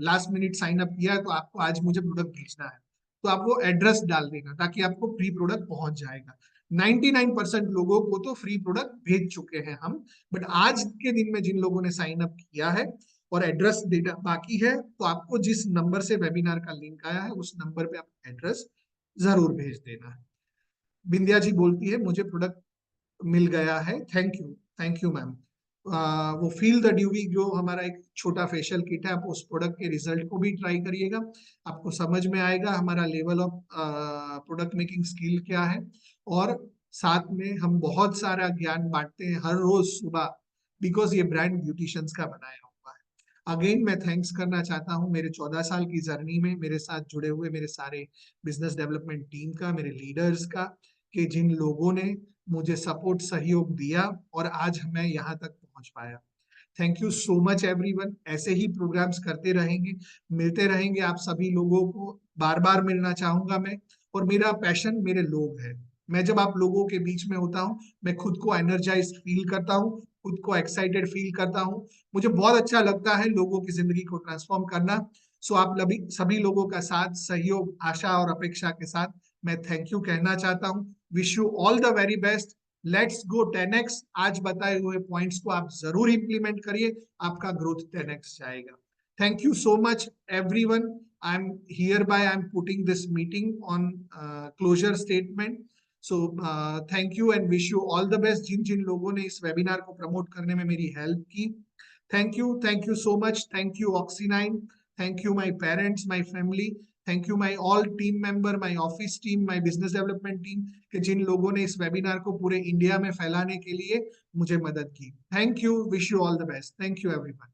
लास्ट मिनट साइन अप किया है तो आपको आज मुझे प्रोडक्ट भेजना है, तो आप वो एड्रेस डाल देना ताकि आपको फ्री प्रोडक्ट पहुंच जाएगा। 99% लोगों को तो फ्री प्रोडक्ट भेज चुके हैं हम, बट आज के दिन में जिन लोगों ने साइन अप किया है और एड्रेस देना बाकी है, तो आपको जिस नंबर से वेबिनार का लिंक आया है उस नंबर पे आप एड्रेस जरूर भेज देना है। बिंदिया जी बोलती है मुझे प्रोडक्ट मिल गया है, थैंक यू मैम। वो फील द ड्यूवी जो हमारा एक छोटा फेशियल किट है, आप उस प्रोडक्ट के रिजल्ट को भी ट्राई करिएगा, आपको समझ में आएगा हमारा level of product making skill क्या है। और साथ में हम बहुत सारा ज्ञान बांटते हैं हर रोज सुबह, बिकॉज ये ब्रांड ब्यूटिशियंस का बनाया हुआ है। अगेन मैं थैंक्स करना चाहता हूँ मेरे 14 साल की जर्नी में मेरे साथ जुड़े हुए मेरे सारे बिजनेस डेवलपमेंट टीम का, मेरे लीडर्स का, कि जिन लोगों ने मुझे सपोर्ट सहयोग दिया और आज मैं यहाँ तक पहुंच पाया। Thank you so much everyone. ऐसे ही प्रोग्राम्स करते रहेंगे, मिलते रहेंगे आप सभी लोगों को, बार बार मिलना चाहूंगा मैं। और मेरा पैशन मेरे लोग है। मैं जब आप लोगों के बीच में होता हूँ, मैं खुद को एनर्जाइज फील करता हूँ, खुद को एक्साइटेड फील करता हूँ। मुझे बहुत अच्छा लगता है लोगों की जिंदगी को ट्रांसफॉर्म करना। सो आप सभी लोगों का साथ सहयोग, आशा और अपेक्षा के साथ मैं थैंक यू कहना चाहता हूँ। Wish you all the very best. Let's go 10x। आज बताए हुए पॉइंट्स को आप जरूर इंप्लीमेंट करिए, आपका ग्रोथ 10x जाएगा। Thank you so much everyone. I am hereby I am putting this meeting on closure statement. So thank you and wish you all the best जिन जिन लोगों ने इस वेबिनार को प्रमोट करने में मेरी हेल्प की। Thank you so much. Thank you Oxynine. Thank you my parents, my family. Thank you my all team member, my office team, my business development team, कि जिन लोगों ने इस वेबिनार को पूरे इंडिया में फैलाने के लिए मुझे मदद की। Thank you. Wish you all the best. Thank you everyone.